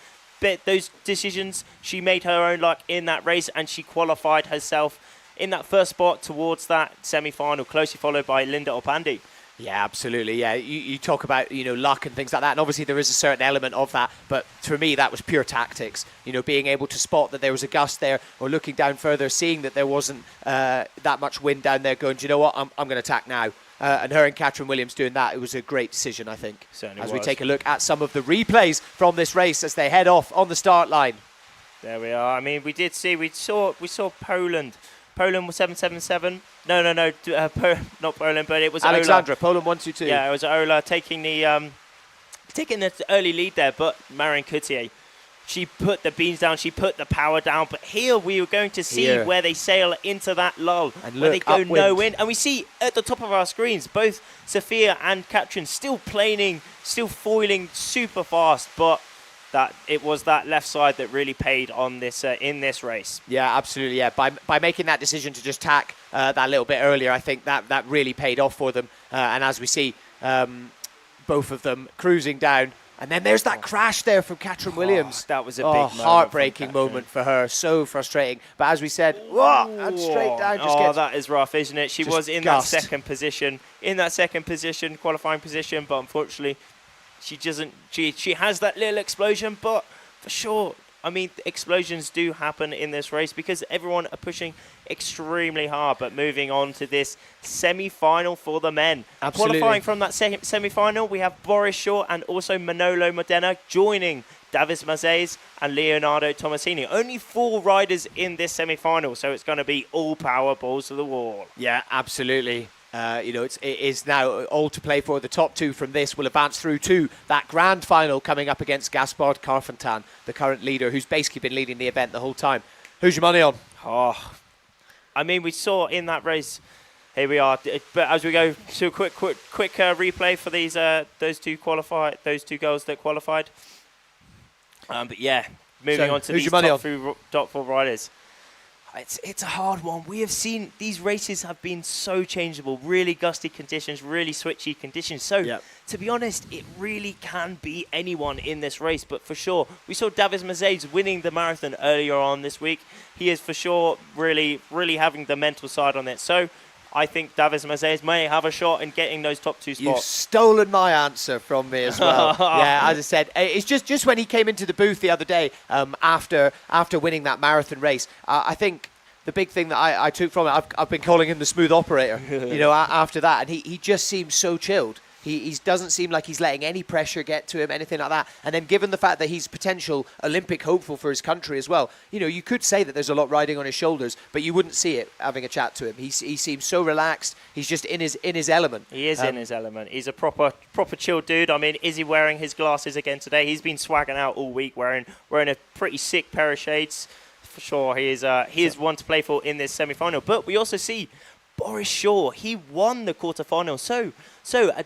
decisions. She made her own luck in that race, and she qualified herself in that first spot towards that semi-final, closely followed by Linda Opandi. Yeah, absolutely. Yeah, you talk about luck and things like that, and obviously there is a certain element of that. But for me, that was pure tactics. Being able to spot that there was a gust there, or looking down further, seeing that there wasn't that much wind down there, going, do you know what? I'm going to attack now. And her and Katrin Williams doing that, it was a great decision, I think. Certainly as was. we take a look at some of the replays from this race as they head off on the start line. There we are. I mean, we saw Poland. Poland was 777. No, not Poland, but it was Alexandra, Ola. Poland 122. Yeah, it was Ola taking the early lead there, but Marion Coutier, she put the beams down, she put the power down, but here we were going to see where they sail into that lull, and where they go upwind. no wind. And we see at the top of our screens, both Sophia and Katrin still planing, still foiling super fast, but that it was that left side that really paid on this in this race. Yeah, absolutely. Yeah, by making that decision to just tack that little bit earlier, I think that really paid off for them. And as we see, both of them cruising down, and then there's that crash there from Katrin Williams. That was a big heartbreaking moment for her. So frustrating. But as we said, and straight down. That is rough, isn't it? She was in that second position, qualifying position, but unfortunately, she doesn't. She has that little explosion, but for sure, I mean, explosions do happen in this race because everyone are pushing extremely hard. But moving on to this semi-final for the men. Absolutely. Qualifying from that semi-final, we have Boris Shaw and also Manolo Modena joining Davis Mazes and Leonardo Tomasini. Only 4 riders in this semi-final, so it's going to be all power balls to the wall. Yeah, absolutely. It is now all to play for. The top 2 from this will advance through to that grand final coming up against Gaspard Carfentan, the current leader, who's basically been leading the event the whole time. Who's your money on? I mean, we saw in that race. Here we are. But as we go to a quick replay for these those two girls that qualified. But yeah, moving on to these top 4 riders. It's a hard one. We have seen these races have been so changeable, really gusty conditions, really switchy conditions. So, to be honest, it really can be anyone in this race. But for sure, we saw Davis Mazes winning the marathon earlier on this week. He is for sure really, really having the mental side on it. So, I think Davis Mazes may have a shot in getting those top 2 spots. You've stolen my answer from me as well. Yeah, as I said, it's just when he came into the booth the other day after winning that marathon race, I think the big thing that I took from it, I've been calling him the smooth operator, after that, and he just seems so chilled. He doesn't seem like he's letting any pressure get to him, anything like that. And then given the fact that he's potential Olympic hopeful for his country as well, you could say that there's a lot riding on his shoulders, but you wouldn't see it having a chat to him. He seems so relaxed. He's just in his element. He is in his element. He's a proper chilled dude. I mean, is he wearing his glasses again today? He's been swagging out all week, wearing a pretty sick pair of shades. For sure, he is one to play for in this semi-final. But we also see Boris Shaw, he won the quarterfinal. So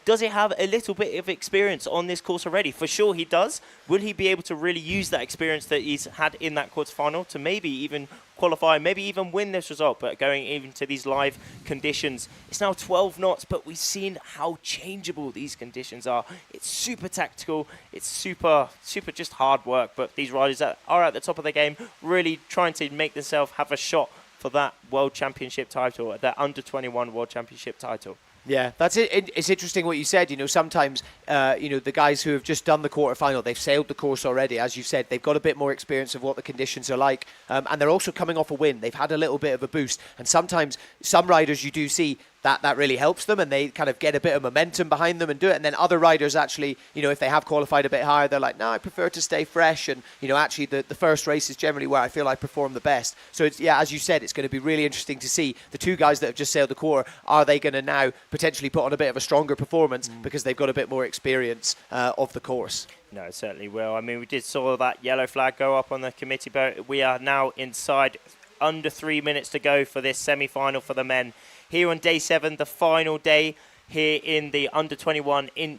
does he have a little bit of experience on this course already? For sure he does. Will he be able to really use that experience that he's had in that quarterfinal to maybe even qualify, maybe even win this result? But going even to these live conditions, it's now 12 knots, but we've seen how changeable these conditions are. It's super tactical. It's super just hard work. But these riders that are at the top of their game, really trying to make themselves have a shot for that World Championship title, that Under-21 World Championship title. Yeah, that's it. It's interesting what you said. Sometimes, the guys who have just done the quarterfinal, they've sailed the course already. As you said, they've got a bit more experience of what the conditions are like. And they're also coming off a win. They've had a little bit of a boost. And sometimes some riders you do see that really helps them and they kind of get a bit of momentum behind them and do it. And then other riders actually, if they have qualified a bit higher, they're like, no, I prefer to stay fresh. And, actually the first race is generally where I feel I perform the best. So, it's, as you said, it's going to be really interesting to see the two guys that have just sailed the quarter. Are they going to now potentially put on a bit of a stronger performance because they've got a bit more experience of the course? No, it certainly will. I mean, we saw that yellow flag go up on the committee boat. We are now inside under 3 minutes to go for this semi-final for the men. Here on day 7, the final day here in the Under-21 in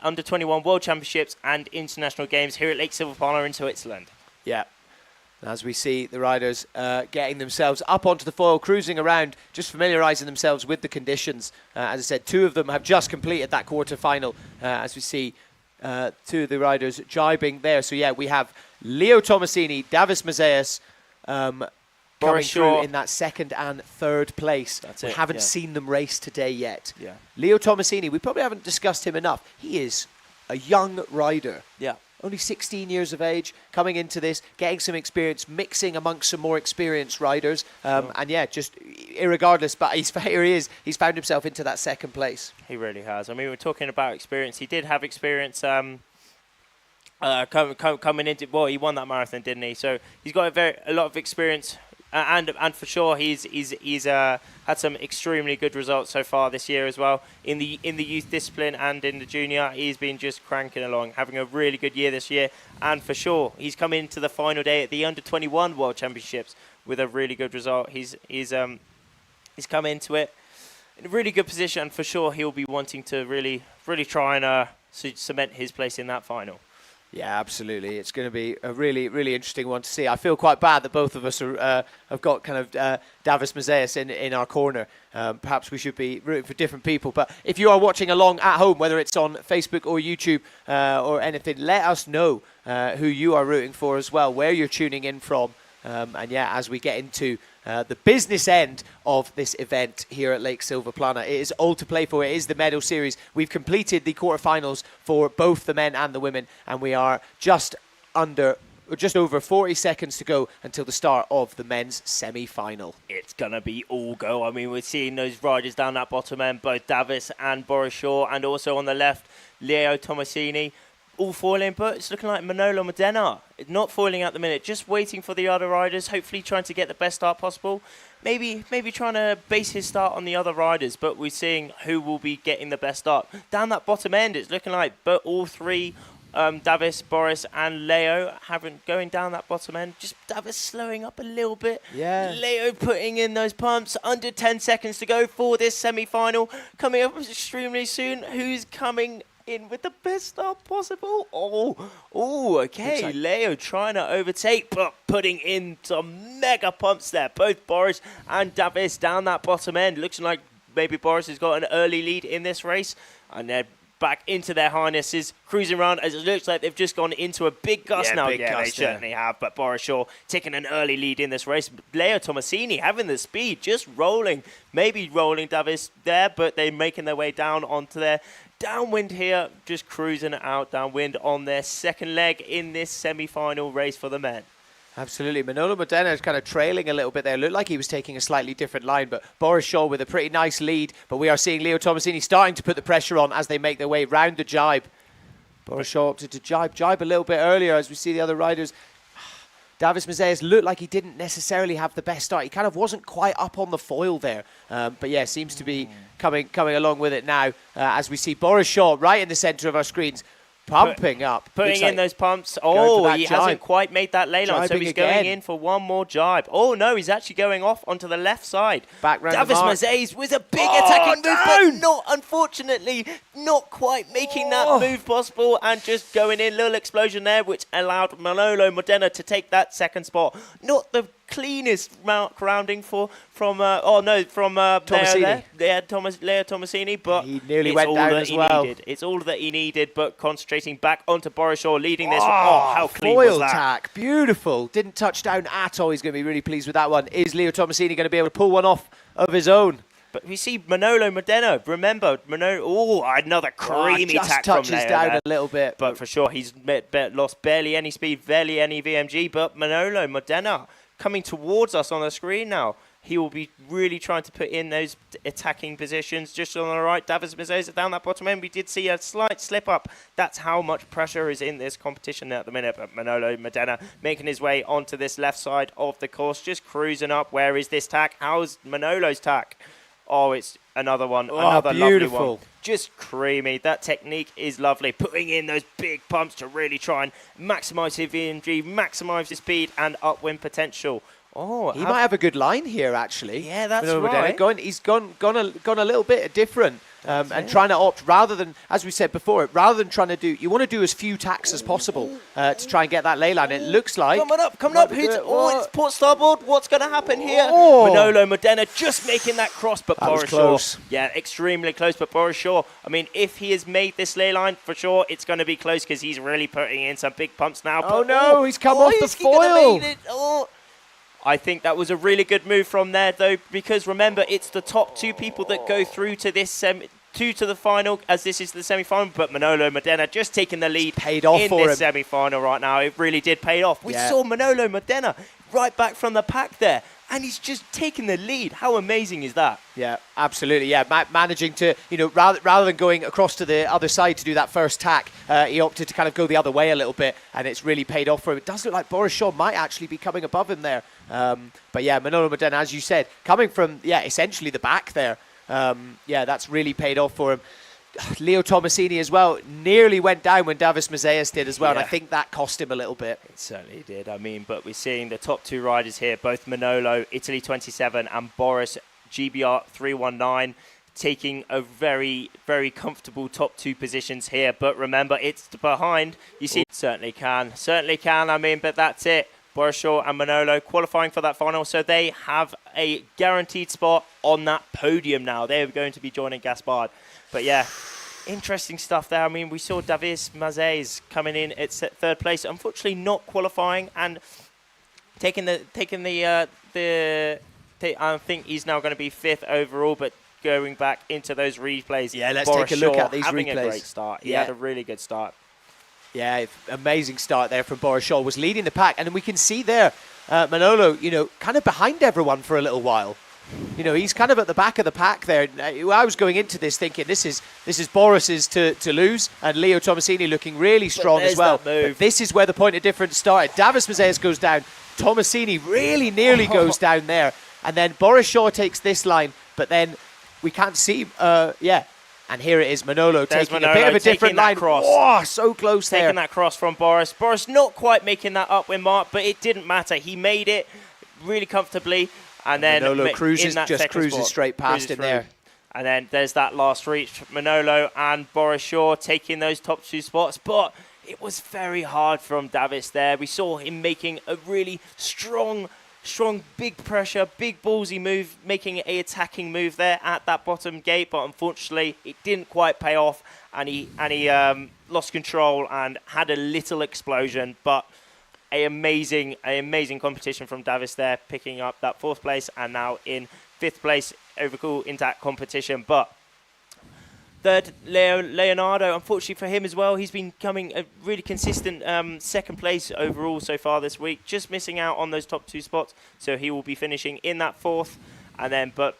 Under-21 World Championships and International Games here at Lake Silverpana in Switzerland. Yeah. As we see the riders getting themselves up onto the foil, cruising around, just familiarising themselves with the conditions. As I said, 2 of them have just completed that quarter-final, as we see 2 of the riders jibing there. So, yeah, we have Leo Tomasini, Davis Mazeas, coming through in that second and third place. We haven't seen them race today yet. Yeah. Leo Tomasini, we probably haven't discussed him enough. He is a young rider. Yeah. Only 16 years of age, coming into this, getting some experience, mixing amongst some more experienced riders. And yeah, just irregardless, but here he is. He's found himself into that second place. He really has. I mean, we're talking about experience. He did have experience coming into, well, he won that marathon, didn't he? So he's got a lot of experience. And for sure, he's had some extremely good results so far this year as well in the youth discipline and in the junior. He's been just cranking along, having a really good year this year. And for sure, he's come into the final day at the Under-21 World Championships with a really good result. He's come into it in a really good position, and for sure, he'll be wanting to really try and cement his place in that final. Yeah, absolutely. It's going to be a really, really interesting one to see. I feel quite bad that both of us have got kind of Davis Mazeas in our corner. Perhaps we should be rooting for different people. But if you are watching along at home, whether it's on Facebook or YouTube or anything, let us know who you are rooting for as well, where you're tuning in from. And yeah, as we get into the business end of this event here at Lake Silverplana, it is all to play for. It is the medal series. We've completed the quarterfinals for both the men and the women, and we are just over 40 seconds to go until the start of the men's semi-final. It's going to be all go. I mean, we're seeing those riders down that bottom end, both Davis and Boris Shaw, and also on the left, Leo Tomasini, all foiling, but it's looking like Manolo Modena not foiling at the minute, just waiting for the other riders, hopefully trying to get the best start possible. Maybe trying to base his start on the other riders, but we're seeing who will be getting the best start. Down that bottom end, it's looking like but all 3, Davis, Boris and Leo going down that bottom end. Just Davis slowing up a little bit. Yeah. Leo putting in those pumps. Under 10 seconds to go for this semi-final. Coming up extremely soon. Who's coming in with the best start possible? Okay. Like Leo trying to overtake, but putting in some mega pumps there. Both Boris and Davis down that bottom end. Looks like maybe Boris has got an early lead in this race. And they're back into their harnesses, cruising around as it looks like they've just gone into a big gust now. They certainly have, but Boris Shaw taking an early lead in this race. Leo Tomasini having the speed, just rolling, maybe rolling Davis there, but they're making their way down onto their downwind here, just cruising out downwind on their second leg in this semi-final race for the men. Absolutely. Manolo Modena is kind of trailing a little bit there. Looked like he was taking a slightly different line, but Boris Shaw with a pretty nice lead. But we are seeing Leo Tomasini starting to put the pressure on as they make their way round the jibe. Boris Shaw opted to jibe a little bit earlier as we see the other riders. Davis Mazeas looked like he didn't necessarily have the best start. He kind of wasn't quite up on the foil there. But yeah, seems to be coming along with it now as we see Boris Shaw right in the centre of our screens. Pumping up. Putting Looks in like those pumps. going for Oh, that he jibe. hasn't quite made that ley line, so Jibing he's again. going in for one more jibe. Oh, no, he's actually going off onto the left side. Back round the Davis mark. Mazeis with a big attacking move, but not, unfortunately, not quite making that move possible and just going in. Little explosion there, which allowed Manolo Modena to take that second spot. Not the cleanest rounding from Tomasini. Leo Tomasini, but He nearly it's went all down that as he well. needed. It's all that he needed, but concentrating back onto Boris Shaw, leading this. Oh, how clean foil was that? tack. Beautiful. Didn't touch down at all. He's going to be really pleased with that one. Is Leo Tomasini going to be able to pull one off of his own? But we see Manolo Modena. Remember, another creamy just tack touches from Leo down there. a little bit. But for sure, he's lost barely any speed, barely any VMG. But Manolo Modena coming towards us on the screen now. He will be really trying to put in those attacking positions. Just on the right, Davis Mazeis down that bottom end. We did see a slight slip up. That's how much pressure is in this competition at the minute. But Manolo Modena making his way onto this left side of the course, just cruising up. Where is this tack? How's Manolo's tack? Oh, it's another one, another beautiful. lovely one. Just creamy. That technique is lovely. Putting in those big pumps to really try and maximise his VMG, maximise his speed and upwind potential. Oh, He might have a good line here, actually. Yeah, that's Manolo right. Modena. He's gone a little bit different and trying to opt, rather than, as we said before, rather than trying to do, you want to do as few tacks as possible to try and get that ley line. It looks like... Coming up. It's port starboard. What's going to happen here? Oh. Manolo Modena just making that cross, but That was Boris Shaw. close. Yeah, extremely close, but Boris Shaw, I mean, if he has made this ley line, for sure, it's going to be close because he's really putting in some big pumps now. Oh, But, no, he's come off the is he gonna foil. make it? Oh. I think that was a really good move from there, though, because remember, it's the top two people that go through to this to the final, as this is the semi-final. But Manolo Modena just taking the lead paid off in for this him. semi-final right now. It really did pay off. We Yeah. saw Manolo Modena right back from the pack there, and he's just taking the lead. How amazing is that? Yeah, absolutely. Yeah, managing to, rather than going across to the other side to do that first tack, he opted to kind of go the other way a little bit, and it's really paid off for him. It does look like Boris Shaw might actually be coming above him there. But yeah, Manolo Modena, as you said, coming from, essentially the back there. That's really paid off for him. Leo Tomasini as well nearly went down when Davis Mazeis did as well, and I think that cost him a little bit. It certainly did. I mean, but we're seeing the top two riders here, both Manolo, Italy 27, and Boris, GBR 319, taking a very, very comfortable top two positions here. But remember, it's behind. You see, certainly can. I mean, but that's it. Boris Shaw and Manolo qualifying for that final, so they have a guaranteed spot on that podium now. They're going to be joining Gaspard. But yeah, interesting stuff there. I mean, we saw Davis Mazeis coming in at third place, unfortunately not qualifying and I think he's now going to be fifth overall, but going back into those replays. Yeah, let's Boris take a look Shaw at these having replays. a great start. He Yeah. had a really good start. Yeah, amazing start there from Boris Shaw. Was leading the pack, and we can see there, Manolo, kind of behind everyone for a little while. He's kind of at the back of the pack there. I was going into this thinking this is Boris's to lose, and Leo Tomasini looking really strong as well. But this is where the point of difference started. Davis Mazeis goes down. Tomasini really nearly goes down there, and then Boris Shaw takes this line, but then we can't see. And here it is, Manolo taking a bit of a different line. Cross. Oh, so close there. Taking that cross from Boris. Boris not quite making that upwind mark, but it didn't matter. He made it really comfortably. And then Manolo cruises straight past him there. And then there's that last reach. Manolo and Boris Shaw taking those top two spots. But it was very hard from Davis there. We saw him making a really strong, big pressure, big ballsy move, making an attacking move there at that bottom gate. But unfortunately, it didn't quite pay off. And he lost control and had a little explosion. But an amazing competition from Davis there, picking up that fourth place and now in fifth place overall in that competition. But third, Leonardo, unfortunately for him as well, he's been coming a really consistent second place overall so far this week, just missing out on those top two spots. So he will be finishing in that fourth, and then both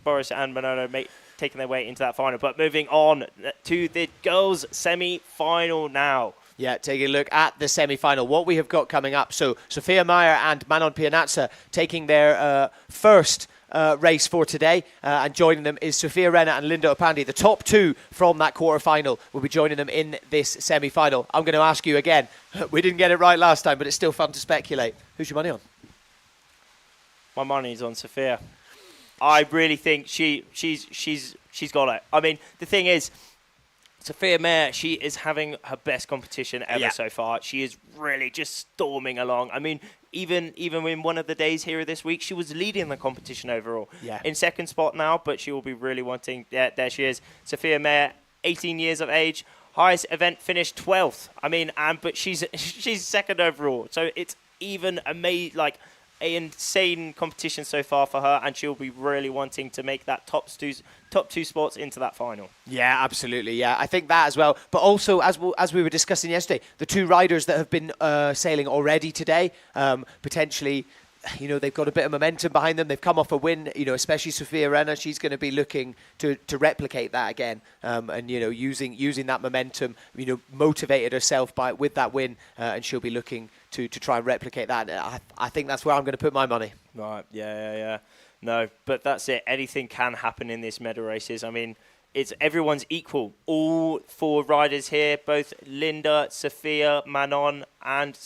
Boris and Manolo taking their way into that final. But moving on to the girls' semi-final now. Yeah, taking a look at the semi-final, what we have got coming up. So Sofia Meyer and Manon Pianazza taking their first race for today, and joining them is Sophia Renna and Linda Opandi. The top two from that quarter-final will be joining them in this semi-final. I'm going to ask you again. We didn't get it right last time, but it's still fun to speculate. Who's your money on? My money's on Sophia. I really think she's got it. I mean, the thing is, Sophia Mayer, she is having her best competition ever so far. She is really just storming along. I mean, even in one of the days here this week, she was leading the competition overall. Yeah. In second spot now, but she will be really wanting. Yeah, there she is. Sophia Mayer, 18 years of age, highest event finish 12th. I mean, but she's second overall. So it's even an insane competition so far for her, and she'll be really wanting to make that top two spots into that final. Yeah, absolutely. Yeah, I think that as well. But also, as we were discussing yesterday, the two riders that have been sailing already today, potentially, they've got a bit of momentum behind them. They've come off a win, especially Sophia Renna. She's going to be looking to replicate that again, and using that momentum, motivated herself with that win, and she'll be looking to try and replicate that. I think that's where I'm going to put my money. Right. Yeah. No, but that's it. Anything can happen in these medal races. I mean, everyone's equal. All four riders here, both Linda, Sophia, Manon, and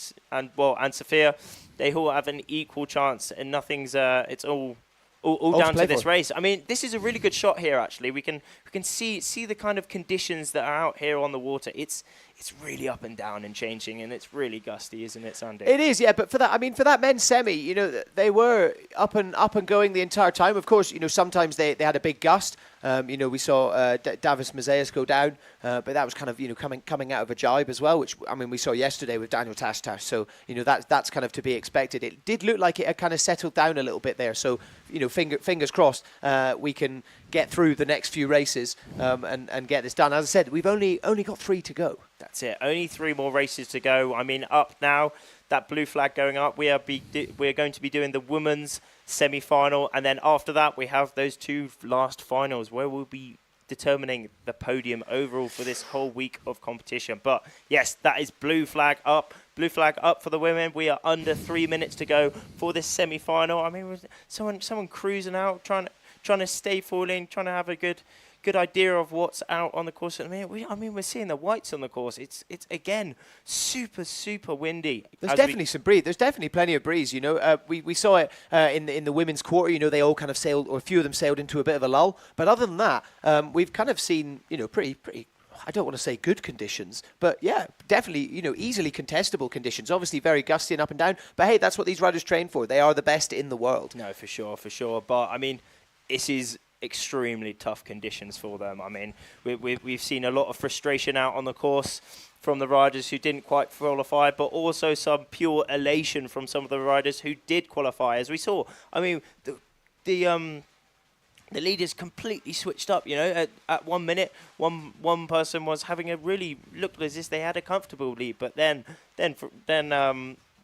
Sophia, they all have an equal chance, and nothing's. It's all down to this race. I mean, this is a really good shot here. Actually, we can see the kind of conditions that are out here on the water. It's really up and down and changing, and it's really gusty, isn't it, Sandy? It is, yeah. But for that men's semi, they were up and going the entire time. Of course, sometimes they had a big gust. We saw Davis Mazeas go down, but that was kind of coming out of a jibe as well, which we saw yesterday with Daniel Tash. So that's kind of to be expected. It did look like it had kind of settled down a little bit there. So fingers crossed we can get through the next few races and get this done. As I said, we've only got 3 to go. That's it. Only 3 more races to go. I mean, up now, that blue flag going up. We're going to be doing the women's semi-final, and then after that, we have those 2 last finals where we'll be determining the podium overall for this whole week of competition. But yes, that is blue flag up. Blue flag up for the women. We are under 3 minutes to go for this semi-final. I mean, someone cruising out, trying to stay falling, trying to have a good idea of what's out on the course. I mean, we're seeing the whites on the course. It's again super windy. There's definitely some breeze. There's definitely plenty of breeze. We saw it in the women's quarter. They all kind of sailed, or a few of them sailed into a bit of a lull. But other than that, we've kind of seen pretty. I don't want to say good conditions, but yeah, definitely easily contestable conditions. Obviously very gusty and up and down. But hey, that's what these riders train for. They are the best in the world. No, for sure. But I mean, this is extremely tough conditions for them. I mean, we've seen a lot of frustration out on the course from the riders who didn't quite qualify, but also some pure elation from some of the riders who did qualify, as we saw. I mean, the leaders completely switched up. At 1 minute, one person was having looked as if they had a comfortable lead, but then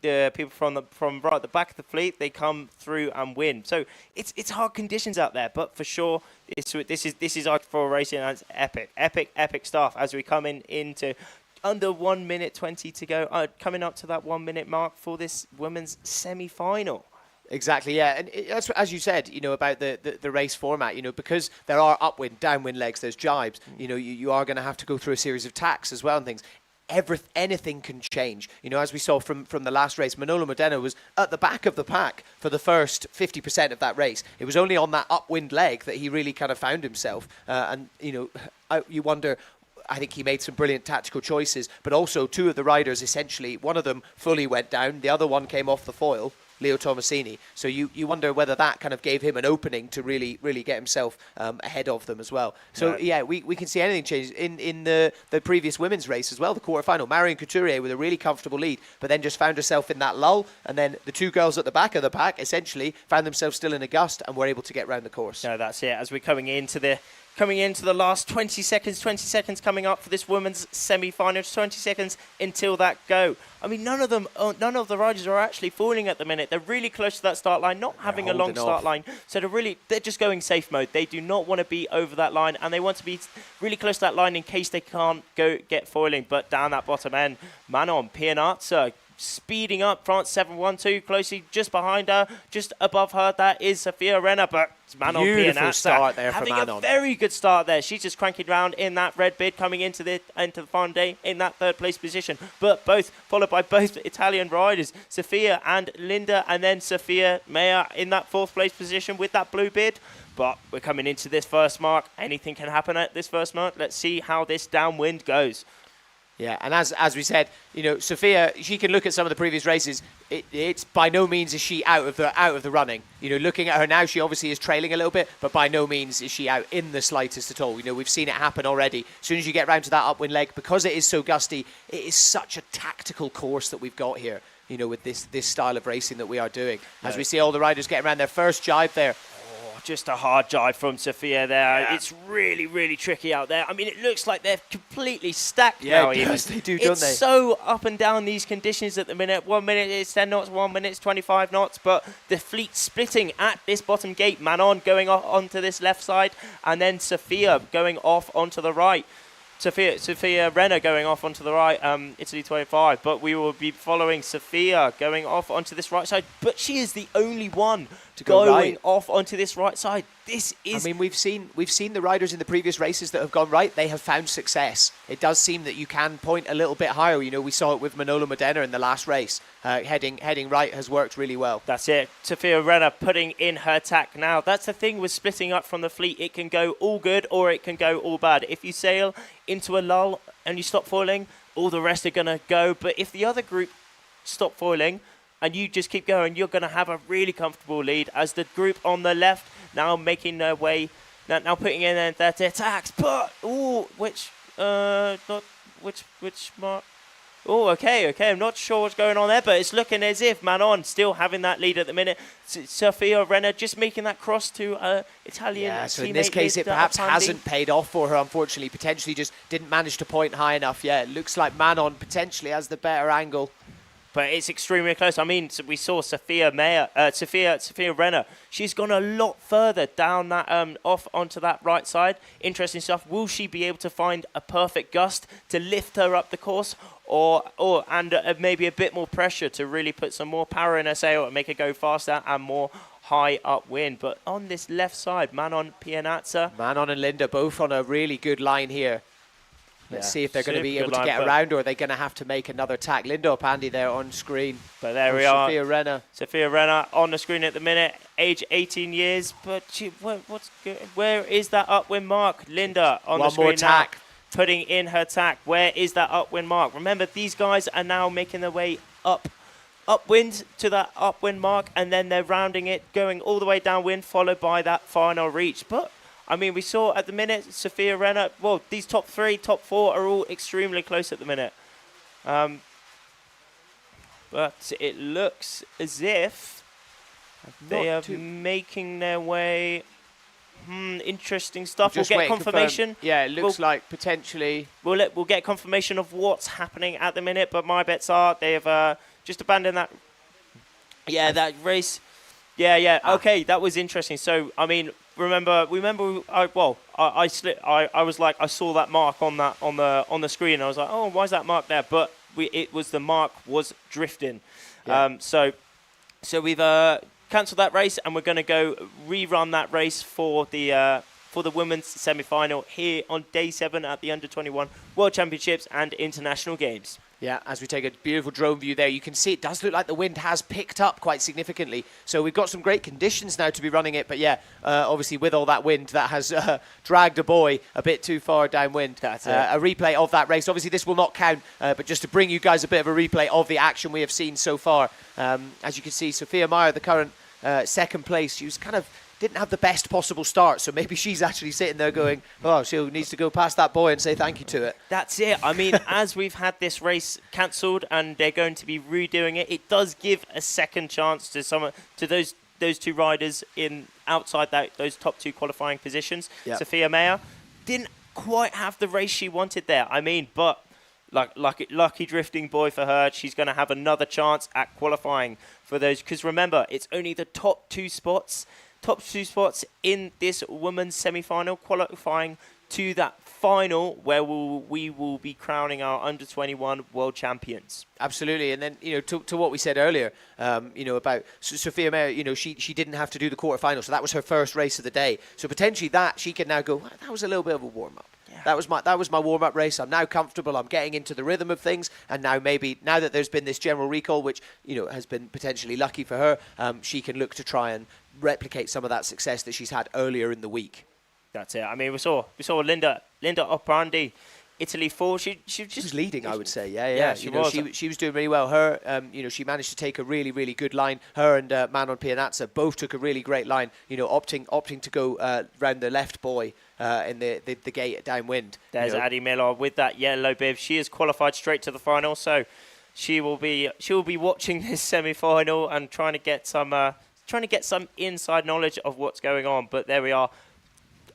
the people from right at the back of the fleet, they come through and win. So it's hard conditions out there, but for sure this is iQFOiL racing, and it's epic stuff as we come into under 1 minute 20 to go, coming up to that 1 minute mark for this women's semi-final. Exactly, yeah, and that's as you said, about the race format, because there are upwind, downwind legs, there's jibes, you are going to have to go through a series of tacks as well and things. Anything can change. As we saw from the last race, Manolo Modena was at the back of the pack for the first 50% of that race. It was only on that upwind leg that he really kind of found himself. You wonder, I think he made some brilliant tactical choices, but also 2 of the riders, essentially, one of them fully went down, the other one came off the foil, Leo Tomasini. So you wonder whether that kind of gave him an opening to really get himself ahead of them as well. So yeah, we can see anything change in the previous women's race as well, the quarterfinal. Marion Couturier with a really comfortable lead, but then just found herself in that lull, and then the 2 girls at the back of the pack essentially found themselves still in a gust and were able to get round the course. No, that's it. As we're coming into the last 20 seconds coming up for this women's semi-final, 20 seconds until that go. I mean, none of the riders are actually falling at the minute. They're really close to that start line, not having a long start line. So they're just going safe mode. They do not want to be over that line, and they want to be really close to that line in case they can't get foiling. But down that bottom end, Manon Pianazza speeding up. France 7-1-2 closely just behind her, just above her. That is Sophia Renner, but Manon Beautiful Pianazza start there for having Manon. a very good start there. She's just cranking round in that red bid, coming into the final day in that third place position. But followed by both Italian riders, Sophia and Linda, and then Sophia Meyer in that fourth place position with that blue bid. But we're coming into this first mark. Anything can happen at this first mark. Let's see how this downwind goes. Yeah, and as we said, you know, Sophia, she can look at some of the previous races. It's by no means is she out of the running. You know, looking at her now, she obviously is trailing a little bit, but by no means is she out in the slightest at all. You know, we've seen it happen already. As soon as you get round to that upwind leg, because it is so gusty, it is such a tactical course that we've got here. You know, with this style of racing that we are doing. As we see all the riders getting around their first jibe there. Just a hard jive from Sophia there. Yeah. It's really, really tricky out there. I mean, it looks like they're completely stacked Yeah, now. it does. They do, don't they? It's so up and down these conditions at the minute. 1 minute it's 10 knots, 1 minute it's 25 knots, but the fleet splitting at this bottom gate. Manon going off onto this left side, and then Sophia going off onto the right. Sophia Renner going off onto the right, Italy 25, but we will be following Sophia going off onto this right side, but she is the only one going off onto this right side. This is... I mean, we've seen the riders in the previous races that have gone right. They have found success. It does seem that you can point a little bit higher. You know, we saw it with Manolo Modena in the last race. Heading right has worked really well. That's it. Sophia Renner putting in her tack now. That's the thing with splitting up from the fleet. It can go all good or it can go all bad. If you sail into a lull and you stop foiling, all the rest are going to go. But if the other group stop foiling and you just keep going, you're going to have a really comfortable lead as the group on the left now making their way, now putting in their attacks. But, which mark? Oh, okay. I'm not sure what's going on there, but it's looking as if Manon still having that lead at the minute. Sophia Renner just making that cross to Italian. Yeah, so in teammate this case, it Linda perhaps Apandi. hasn't paid off for her, unfortunately. Potentially just didn't manage to point high enough. Yeah, it looks like Manon potentially has the better angle. But it's extremely close. I mean, we saw Sophia Renner. She's gone a lot further down that off onto that right side. Interesting stuff. Will she be able to find a perfect gust to lift her up the course, or maybe a bit more pressure to really put some more power in her sail and make her go faster and more high upwind? But on this left side, Manon Pianazza. Manon and Linda both on a really good line here. Let's see if they're going to be able to get around, or are they going to have to make another tack. Linda Apandi there on screen. But there we are. Sophia Renner. Sophia Renner on the screen at the minute, age 18 years. But where is that upwind mark? Linda on the screen One more tack. now, putting in her tack. Where is that upwind mark? Remember, these guys are now making their way upwind to that upwind mark, and then they're rounding it, going all the way downwind, followed by that final reach. But I mean, we saw at the minute, Sophia Renner, well, these top 3, top 4 are all extremely close at the minute. But it looks as if they are making their way. Interesting stuff. We'll get confirmation. Yeah, it looks like potentially. We'll get confirmation of what's happening at the minute, but my bets are they have just abandoned that. Yeah, that race. Yeah. Okay, that was interesting. So, I mean, remember. I was like, I saw that mark on the screen. And I was like, oh, why is that mark there? But it was the mark was drifting. Yeah. So we've cancelled that race, and we're going to go rerun that race for the women's semi-final here on day 7 at the Under-21 World Championships and International Games. Yeah, as we take a beautiful drone view there, you can see it does look like the wind has picked up quite significantly. So we've got some great conditions now to be running it. But yeah, obviously with all that wind, that has dragged a boy a bit too far downwind. That's a replay of that race. Obviously this will not count, but just to bring you guys a bit of a replay of the action we have seen so far. As you can see, Sophia Meyer, the current second place, she was kind of didn't have the best possible start, so maybe she's actually sitting there going, oh, she needs to go past that boy and say thank you to it. That's it. I mean, as we've had this race cancelled and they're going to be redoing it, it does give a second chance to those two riders in outside those top 2 qualifying positions. Yep. Sophia Meyer didn't quite have the race she wanted there. I mean, but lucky drifting boy for her. She's going to have another chance at qualifying for those, because remember, it's only the top two spots in this women's semi-final qualifying to that final where we will be crowning our under-21 world champions. Absolutely, and then to what we said earlier, about Sophia Mayer, she didn't have to do the quarterfinal, so that was her first race of the day. So potentially that she can now go, well, that was a little bit of a warm up. Yeah. That was my warm up race. I'm now comfortable. I'm getting into the rhythm of things, and now that there's been this general recall, which has been potentially lucky for her, she can look to try and replicate some of that success that she's had earlier in the week. That's it. I mean, we saw Linda Operandi, Italy 4. She was leading, I would say. Yeah. She was. She was doing really well. Her, she managed to take a really, really good line. Her and Manon Pianazza both took a really great line. Opting to go round the left buoy in the gate downwind. There's Adi Miller with that yellow bib. She has qualified straight to the final, so she will be watching this semi-final and trying to get some inside knowledge of what's going on. But there we are.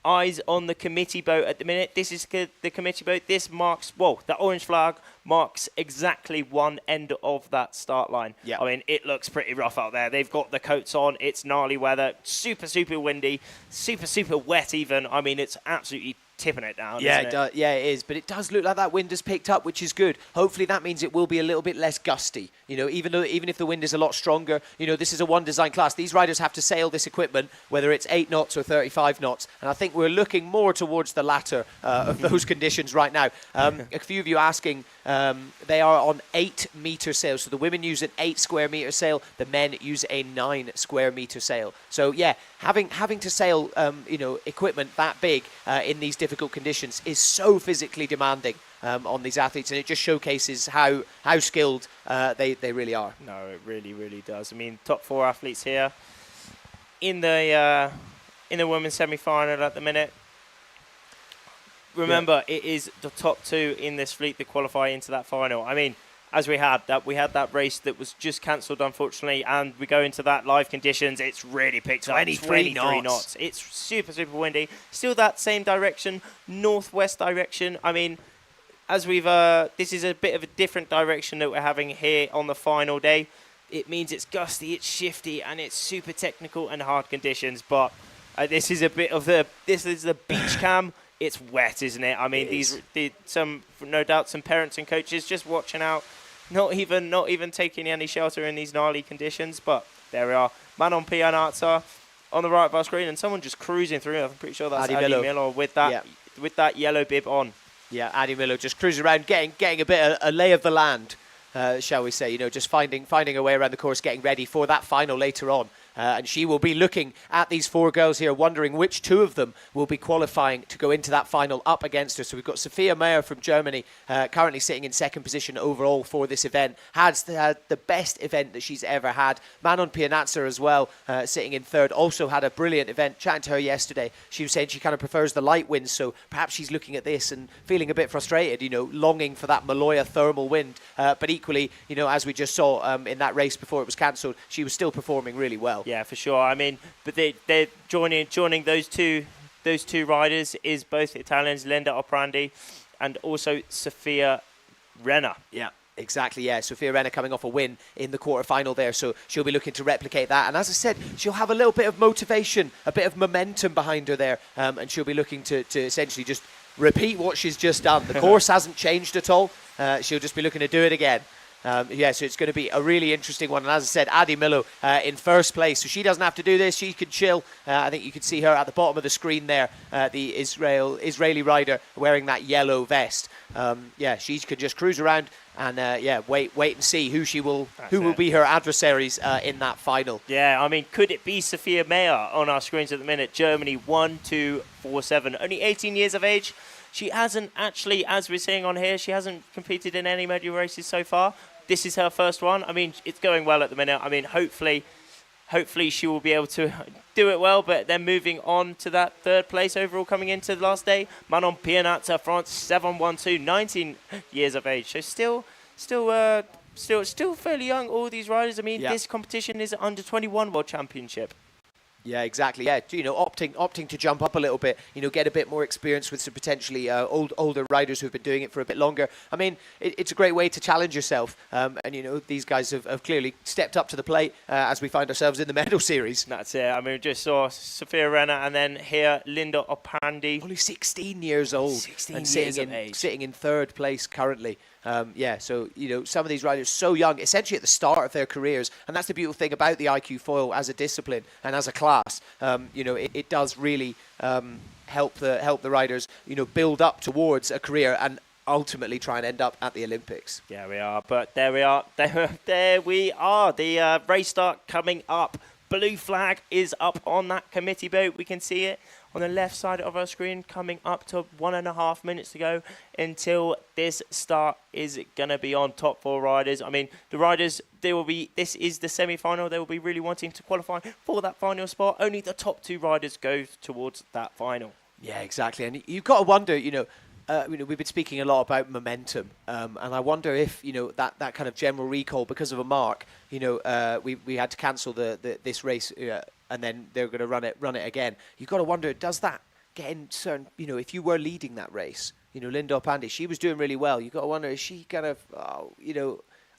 Eyes on the committee boat at the minute. This is the committee boat. This marks, the orange flag marks exactly one end of that start line. Yeah. I mean, it looks pretty rough out there. They've got the coats on. It's gnarly weather. Super, super windy. Super, super wet even. I mean, it's absolutely tipping it down. Yeah, isn't it? It is. But it does look like that wind has picked up, which is good. Hopefully that means it will be a little bit less gusty. Even if the wind is a lot stronger, this is a one design class. These riders have to sail this equipment, whether it's 8 knots or 35 knots. And I think we're looking more towards the latter of those conditions right now. A few of you asking, they are on 8-meter sails. So the women use an 8 square meter sail. The men use a 9 square meter sail. So yeah, having to sail, equipment that big in these difficult conditions is so physically demanding on these athletes, and it just showcases how skilled they really are. No, it really, really does. I mean, top 4 athletes here in the women's semi-final at the minute. Remember, It is the top 2 in this fleet that qualify into that final. I mean, as we had that race that was just cancelled, unfortunately, and we go into that live conditions, it's really picked up. 23 knots. It's super, super windy. Still that same direction, northwest direction. I mean, as we've, this is a bit of a different direction that we're having here on the final day. It means it's gusty, it's shifty, and it's super technical and hard conditions. But this is a bit of this is the beach cam. It's wet, isn't it? I mean, no doubt some parents and coaches just watching out, not even taking any shelter in these gnarly conditions. But there we are, Manon Pianazza on the right of our screen, and someone just cruising through. I'm pretty sure that's Adi Miller with that yellow bib on. Yeah, Adi Miller just cruising around, getting a bit of a lay of the land, shall we say? Just finding a way around the course, getting ready for that final later on. And she will be looking at these 4 girls here, wondering which 2 of them will be qualifying to go into that final up against her. So we've got Sophia Mayer from Germany, currently sitting in 2nd position overall for this event. Had the best event that she's ever had. Manon Pianazza as well, sitting in 3rd, also had a brilliant event. Chatting to her yesterday, she was saying she kind of prefers the light winds, so perhaps she's looking at this and feeling a bit frustrated, longing for that Maloya thermal wind. But equally, as we just saw in that race before it was cancelled, she was still performing really well. Yeah, for sure. I mean, but they're joining those two riders is both Italians, Linda Operandi, and also Sophia Renner. Yeah. Exactly, yeah. Sophia Renner coming off a win in the quarterfinal there, so she'll be looking to replicate that. And as I said, she'll have a little bit of motivation, a bit of momentum behind her there, and she'll be looking to essentially just repeat what she's just done. The course hasn't changed at all. She'll just be looking to do it again. So it's going to be a really interesting one. And as I said, Adi Milo in 1st place. So she doesn't have to do this. She can chill. I think you can see her at the bottom of the screen there, the Israeli rider wearing that yellow vest. She can just cruise around and wait and see who will be her adversaries in that final. Yeah, I mean, could it be Sophia Mayer on our screens at the minute? Germany 1-2-4-7, only 18 years of age. She hasn't actually, as we're seeing on here, she hasn't competed in any medal races so far. This is her first one. I mean, it's going well at the minute. I mean, hopefully she will be able to do it well, but then moving on to that 3rd place overall coming into the last day. Manon Pianazza, France 7-1-2, 19 years of age. So still fairly young, all these riders. I mean, This competition is under 21 World Championship. Yeah, exactly. Yeah, opting to jump up a little bit, get a bit more experience with some potentially older riders who've been doing it for a bit longer. I mean, it's a great way to challenge yourself. And these guys have clearly stepped up to the plate as we find ourselves in the medal series. That's it. I mean, we just saw Sophia Renner and then here Linda Opandi. Only 16 years old 16 and years of age. sitting in third place currently. So, some of these riders so young, essentially at the start of their careers. And that's the beautiful thing about the iQFOiL as a discipline and as a class. It does really help the riders, build up towards a career and ultimately try and end up at the Olympics. Yeah, we are. But there we are. There we are. The race start coming up. Blue flag is up on that committee boat. We can see it on the left side of our screen, coming up to 1.5 minutes to go until this start is going to be on. Top 4 riders. I mean, the riders, this is the semi-final. They will be really wanting to qualify for that final spot. Only the top 2 riders go towards that final. Yeah, exactly. And you've got to wonder, we've been speaking a lot about momentum, and I wonder if that kind of general recall because of a mark. We had to cancel this race, and then they're going to run it again. You've got to wonder, does that get in certain? If you were leading that race, Linda Opandi, she was doing really well. You've got to wonder, is she kind of,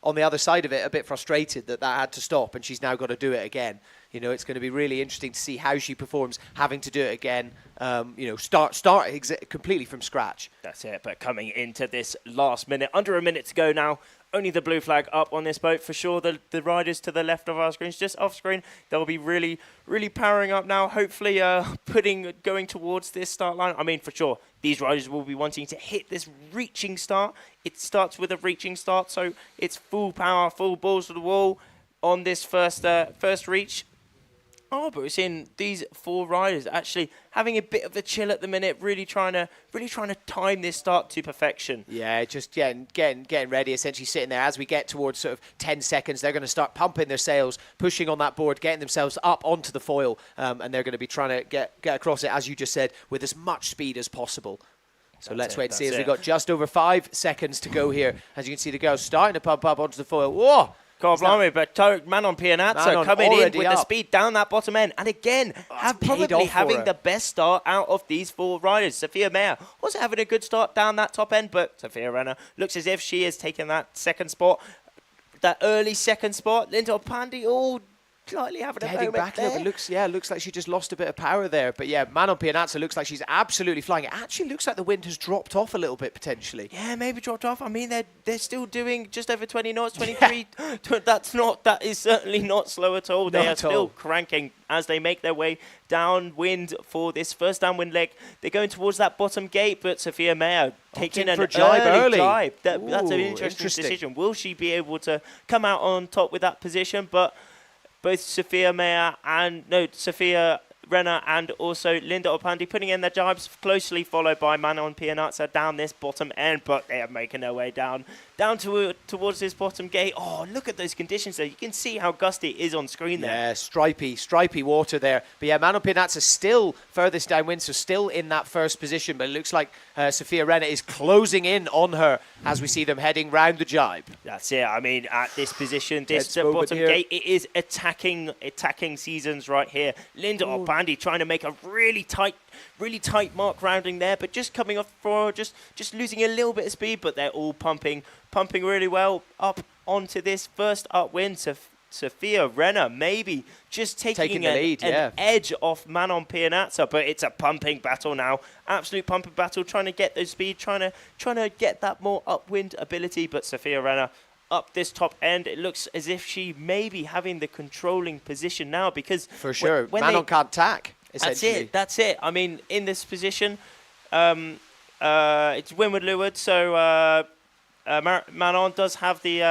on the other side of it, a bit frustrated that had to stop, and she's now got to do it again. It's going to be really interesting to see how she performs, having to do it again. Start completely from scratch. That's it. But coming into this last minute, under a minute to go now. Only the blue flag up on this boat for sure. The riders to the left of our screens, just off screen, they'll be really, really powering up now. Hopefully, going towards this start line. I mean, for sure, these riders will be wanting to hit this reaching start. It starts with a reaching start, so it's full power, full balls to the wall on this first reach. Oh, but we're seeing these 4 riders actually having a bit of a chill at the minute, really trying to time this start to perfection. Yeah, just getting ready, essentially sitting there. As we get towards sort of 10 seconds, they're going to start pumping their sails, pushing on that board, getting themselves up onto the foil, and they're going to be trying to get across it, as you just said, with as much speed as possible. So let's wait and see as we've got just over 5 seconds to go here. As you can see, the girls starting to pump up onto the foil. Whoa! God blimey, but Manon Pianazza coming in with the speed down that bottom end. And again, probably having the best start out of these 4 riders. Sophia Meyer also having a good start down that top end, but Sophia Renner looks as if she is taking that second spot, that early second spot. Linda Opandi, slightly having a moment back there. A little bit, looks like she just lost a bit of power there. But yeah, Manon Pianazza looks like she's absolutely flying. It actually looks like the wind has dropped off a little bit potentially. Yeah, maybe dropped off. I mean, they're still doing just over 20 knots, 23. Yeah. That is certainly not slow at all. They are still cranking as they make their way downwind for this first downwind leg. They're going towards that bottom gate, but Sophia Meyer taking an early jibe. That's an interesting decision. Will she be able to come out on top with that position? But both Sophia Renner and also Linda Opandi putting in their jibes, closely followed by Manon Pianazza down this bottom end, but they are making their way down towards this bottom gate. Oh, look at those conditions there. You can see how gusty it is on screen there. Yeah, stripy water there. But yeah, Manon Pianazza still furthest downwind, so still in that first position, but it looks like Sophia Renner is closing in on her as we see them heading round the jibe. That's it. I mean, at this position, this bottom gate, it is attacking seasons right here. Linda Opandi trying to make a really tight mark rounding there, but just coming off for just losing a little bit of speed, but they're all pumping really well up onto this first upwind. Sophia Renner maybe just taking the lead, an edge off Manon Pianazza, but it's a pumping battle now. Absolute pumping battle, trying to get those speed, trying to get that more upwind ability, but Sophia Renner up this top end, it looks as if she may be having the controlling position now, because for sure, when Manon can't tack. That's it. I mean, in this position, it's windward-leeward, so Manon does have the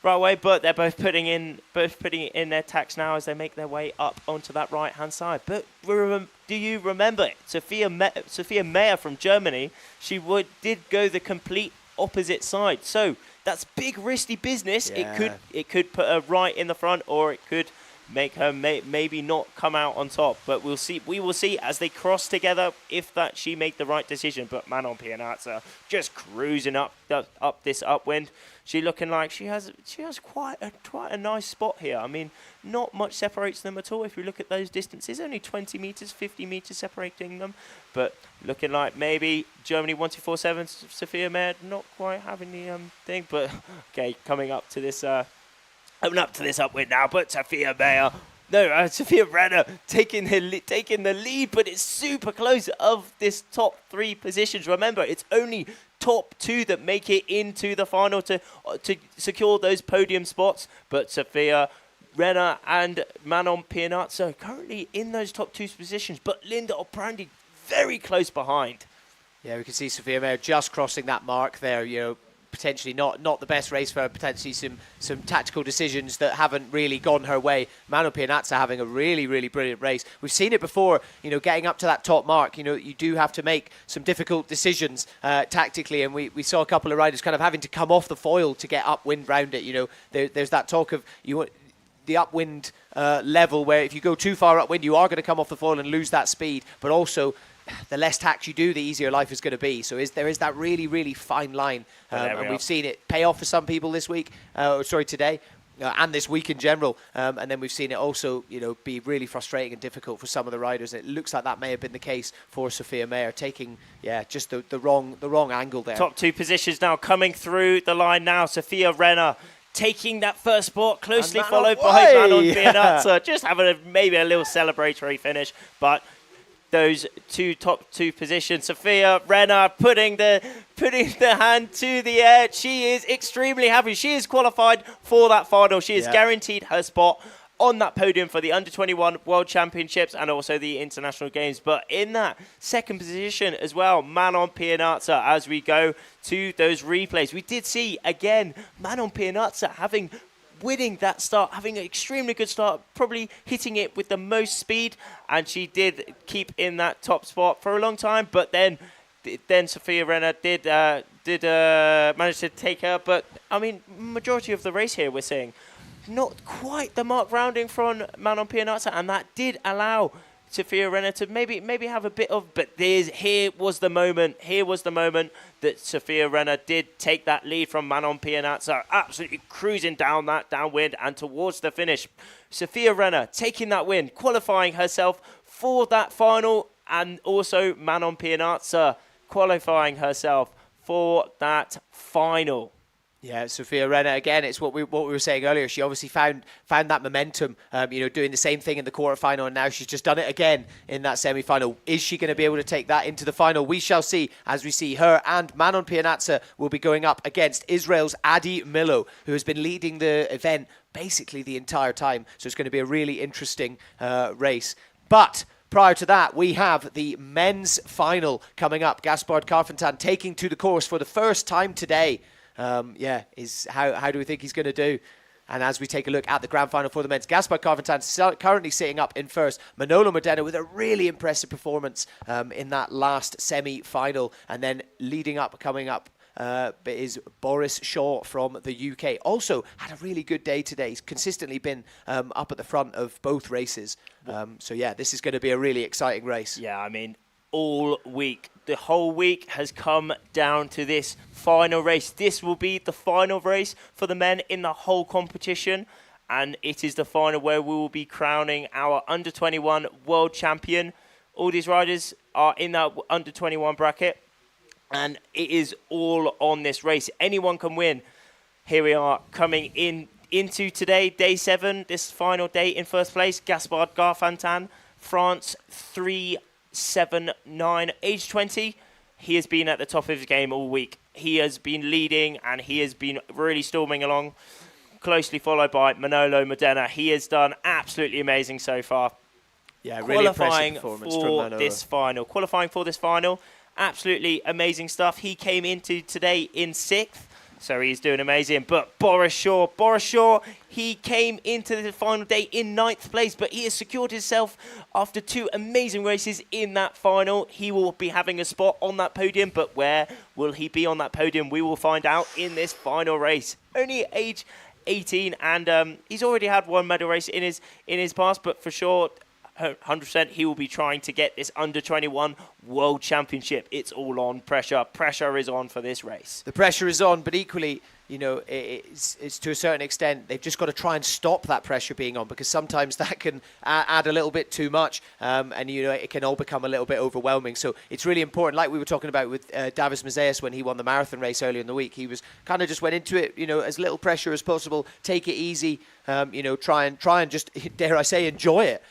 right way, but they're both putting it in their tacks now as they make their way up onto that right-hand side. But do you remember Sophia Meyer from Germany? She did go the complete opposite side, so that's big risky business. Yeah. It could put her right in the front, or it could make her maybe not come out on top, but we'll see. We will see as they cross together if that she made the right decision. But Manon Pianazza just cruising up this upwind, She's looking like she has quite a nice spot here. I mean, not much separates them at all. If you look at those distances, only 20 meters, 50 meters separating them. But looking like maybe Germany 1247, Sophia Mayer not quite having the thing. But okay, coming up to this upwind now. But Sophia Mayer. No, Sophia Renner taking the lead, but it's super close of this top 3 positions. Remember, it's only top 2 that make it into the final to secure those podium spots. But Sophia Renner and Manon Pianazza currently in those top 2 positions, but Linda Oprandi very close behind. Yeah, we can see Sophia Mayer just crossing that mark there, potentially not the best race for her, potentially some tactical decisions that haven't really gone her way. Manon Pianazza having a really, really brilliant race. We've seen it before, getting up to that top mark, you do have to make some difficult decisions tactically, and we saw a couple of riders kind of having to come off the foil to get upwind round it. There's that talk of the upwind level where if you go too far upwind, you are going to come off the foil and lose that speed, but also the less tax you do, the easier life is going to be. So there is that really, really fine line. And we've seen it pay off for some people this week, today, and this week in general. And then we've seen it also, be really frustrating and difficult for some of the riders. It looks like that may have been the case for Sophia Mayer, taking, just the wrong angle there. Top 2 positions now coming through the line now. Sophia Renner taking that first spot, closely followed by Manon Pianazza. Just having maybe a little celebratory finish, but those top 2 positions. Sophia Renner putting the hand to the air. She is extremely happy. She is qualified for that final. She is guaranteed her spot on that podium for the Under-21 World Championships and also the International Games. But in that second position as well, Manon Pianazza, as we go to those replays. We did see, again, Manon Pianazza winning that start, having an extremely good start, probably hitting it with the most speed, and she did keep in that top spot for a long time, but then Sophia Renner did manage to take her. But I mean, majority of the race here we're seeing not quite the mark rounding from Manon Pianazza, and that did allow Sophia Renner to maybe have a bit of, but here was the moment that Sophia Renner did take that lead from Manon Pianazza, absolutely cruising down that downwind and towards the finish. Sophia Renner taking that win, qualifying herself for that final, and also Manon Pianazza qualifying herself for that final. Yeah, Sophia Renner, again, it's what we were saying earlier. She obviously found that momentum, doing the same thing in the quarterfinal, and now she's just done it again in that semi-final. Is she going to be able to take that into the final? We shall see, as we see her and Manon Pianazza will be going up against Israel's Adi Millo, who has been leading the event basically the entire time. So it's going to be a really interesting race. But prior to that, we have the men's final coming up. Gaspard Carfentan taking to the course for the first time today. How do we think he's going to do? And as we take a look at the grand final for the men's, Gaspard Carfentan currently sitting up in first. Manolo Modena with a really impressive performance in that last semi-final. And then coming up is Boris Shaw from the UK. Also had a really good day today. He's consistently been up at the front of both races. This is going to be a really exciting race. Yeah, I mean, all week. The whole week has come down to this final race. This will be the final race for the men in the whole competition. And it is the final where we will be crowning our Under-21 World Champion. All these riders are in that Under-21 bracket. And it is all on this race. Anyone can win. Here we are coming into today, day 7, this final day in first place. Gaspard Carfentan, France 379, age 20. He has been at the top of his game all week. He has been leading and he has been really storming along, closely followed by Manolo Modena. He has done absolutely amazing so far. Yeah, really impressive performance from Manolo. Qualifying for this final, absolutely amazing stuff. He came into today in 6th, so he's doing amazing. But Boris Shaw, he came into the final day in 9th place, but he has secured himself after 2 amazing races in that final. He will be having a spot on that podium, but where will he be on that podium? We will find out in this final race. Only age 18, and he's already had 1 medal race in his past, but for sure, 100% he will be trying to get this Under-21 World Championship. It's all on pressure. Pressure is on for this race. The pressure is on, but equally, you know, it's to a certain extent, they've just got to try and stop that pressure being on, because sometimes that can add a little bit too much, and, you know, it can all become a little bit overwhelming. So it's really important, like we were talking about with Davis Mazeas when he won the marathon race earlier in the week. He was kind of just went into it, you know, as little pressure as possible, take it easy, you know, try and just, dare I say, enjoy it.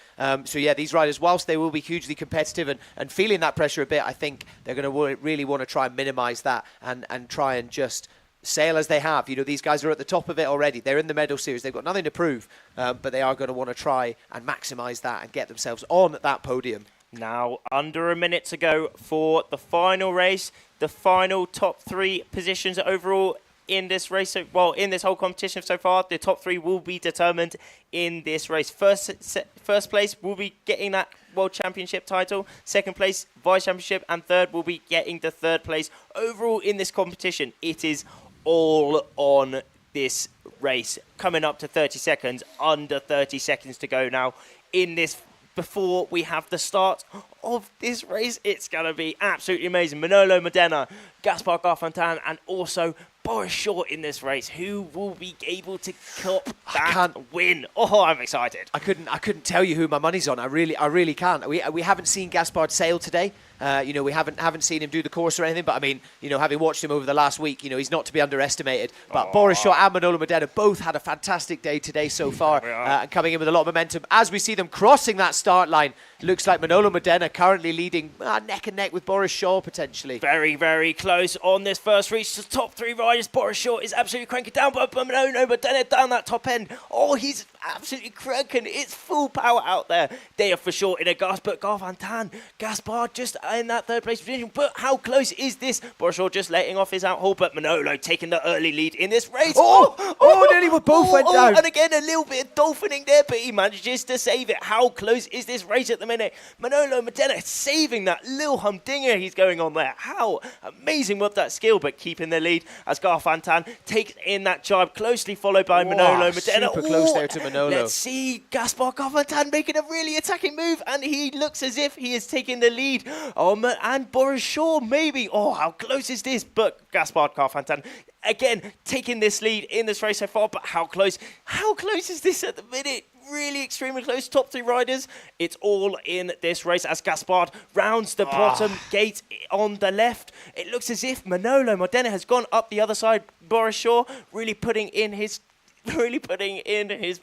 So yeah, these riders, whilst they will be hugely competitive and feeling that pressure a bit, I think they're going to really want to try and minimise that and try and just sail as they have. You know, these guys are at the top of it already. They're in the medal series. They've got nothing to prove, but they are going to want to try and maximise that and get themselves on that podium. Now, under a minute to go for the final race. The final top 3 positions overall in this race. So, well, in this whole competition so far, the top 3 will be determined in this race. First place will be getting that World Championship title. Second place, Vice Championship. And third will be getting the third place. Overall in this competition, it is all on this race. Coming up to 30 seconds, under 30 seconds to go now in this. Before we have the start of this race, it's going to be absolutely amazing. Manolo Modena, Gaspar Garfantin, and also Boris Short in this race. Who will be able to cop that win? Oh, I'm excited. I couldn't tell you who my money's on. I really can't. We haven't seen Gaspard sail today. You know, we haven't seen him do the course or anything, but I mean, you know, having watched him over the last week, you know, he's not to be underestimated. But Boris Short and Manolo Modena both had a fantastic day today so far, and coming in with a lot of momentum. As we see them crossing that start line, looks like Manolo Modena currently leading neck and neck with Boris Short potentially. Very, very close on this first reach. The top 3 riders, Boris Short is absolutely cranking down, but Manolo Modena down that top end. Oh, he's absolutely cranking. It's full power out there. They are for sure in a gasp, but Garfantin, Gaspard just in that third place position. But how close is this? Boris Short just letting off his outhaul, but Manolo taking the early lead in this race. Nearly both went down. And again, a little bit of dolphining there, but he manages to save it. How close is this race at the minute? Manolo Modena saving that little humdinger he's going on there. How amazing was that skill, but keeping the lead as Garfantin takes in that jibe, closely followed by Manolo Modena. Super close there to Manolo. Let's see Gaspar Garfantin making a really attacking move, and he looks as if he is taking the lead. And Boris Shaw maybe. Oh, how close is this? But Gaspar Garfantin again taking this lead in this race so far, but how close? How close is this at the minute? Really extremely close. Top 3 riders. It's all in this race as Gaspard rounds the bottom gate on the left. It looks as if Manolo Modena has gone up the other side. Boris Shaw really putting in his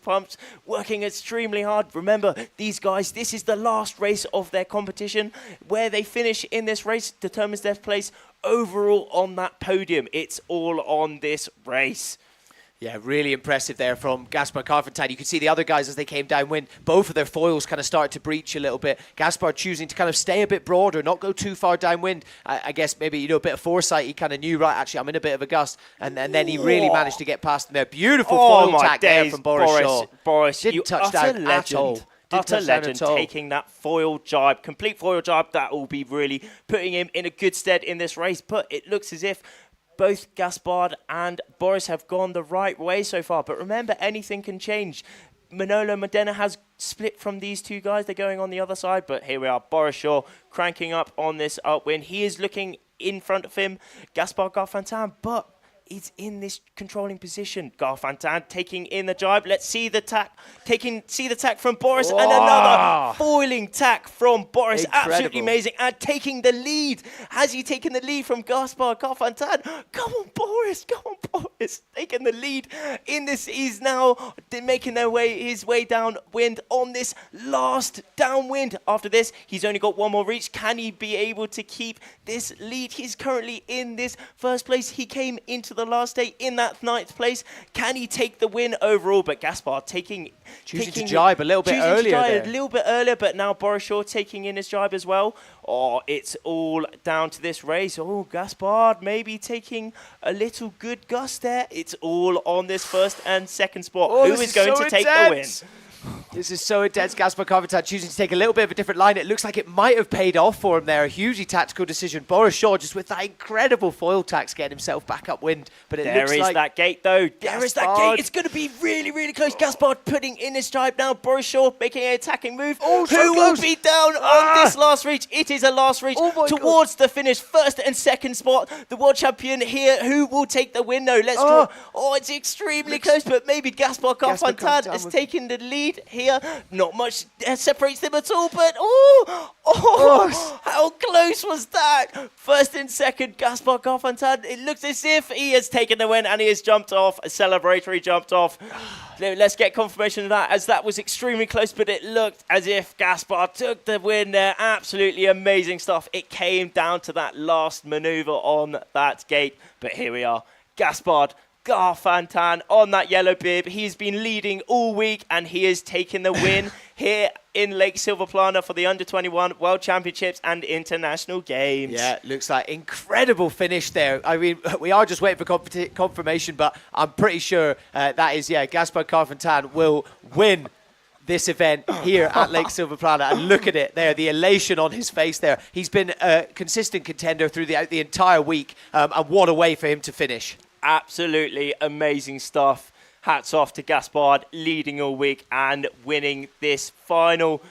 pumps, working extremely hard. Remember, these guys, this is the last race of their competition. Where they finish in this race determines their place overall on that podium. It's all on this race. Yeah, really impressive there from Gaspar Garfantin. You could see the other guys as they came downwind, both of their foils kind of started to breach a little bit. Gaspar choosing to kind of stay a bit broader, not go too far downwind. I guess maybe, you know, a bit of foresight. He kind of knew, right, actually, I'm in a bit of a gust. And then he really managed to get past them there. Beautiful foil tack there from Boris Shaw. Boris, didn't touch down at all. Utter legend taking that foil jibe, complete foil jibe. That will be really putting him in a good stead in this race. But it looks as if both Gaspard and Boris have gone the right way so far. But remember, anything can change. Manolo Modena has split from these 2 guys. They're going on the other side. But here we are. Boris Shaw cranking up on this upwind. He is looking in front of him, Gaspar Garfantin. But he's in this controlling position. Garfantin taking in the jibe. Let's see the tack. See the tack from Boris. And another foiling tack from Boris. Incredible. Absolutely amazing. And taking the lead. Has he taken the lead from Gaspar Garfantin? Come on, Boris. Come on, Boris. Taking the lead in this. He's now making his way downwind on this last downwind. After this, he's only got one more reach. Can he be able to keep this lead? He's currently in this first place. He came into the last day in that 9th place. Can he take the win overall? But Gaspar choosing to jibe a little bit earlier. But now Boris Shaw taking in his jibe as well. Oh, it's all down to this race. Oh, Gaspard maybe taking a little good gust there. It's all on this first and second spot. Who is going to take the win? This is so intense. Gaspar Carventan choosing to take a little bit of a different line. It looks like it might have paid off for him there. A hugely tactical decision. Boris Shaw just with that incredible foil tax getting himself back upwind. But it looks like that gate though. There Gaspard. is that gate. It's going to be really, really close. Gaspard putting in his stripe now. Boris Shaw making an attacking move. Oh, so Who close. will be down on this last reach? It is a last reach towards the finish. First and second spot. The world champion here. Who will take the win though? Let's draw. Oh, it's extremely close, but maybe Gaspar Carventan has taken the lead here. Not much separates them at all, but how close was that? First and second, Gaspar Carventan. It looks as if he has taken the win and he has jumped off, a celebratory jumped off. Let's get confirmation of that, as that was extremely close, but it looked as if Gaspar took the win there. Absolutely amazing stuff. It came down to that last maneuver on that gate, but here we are. Gaspard Carventan on that yellow bib. He's been leading all week and he is taking the win here in Lake Silverplana for the Under-21 World Championships and International Games. Yeah, looks like incredible finish there. I mean, we are just waiting for confirmation, but I'm pretty sure that is, Gaspar Carventan will win this event here at Lake Silverplana. And look at it there, the elation on his face there. He's been a consistent contender throughout the entire week, and what a way for him to finish. Absolutely amazing stuff. Hats off to Gaspard, leading all week and winning this final.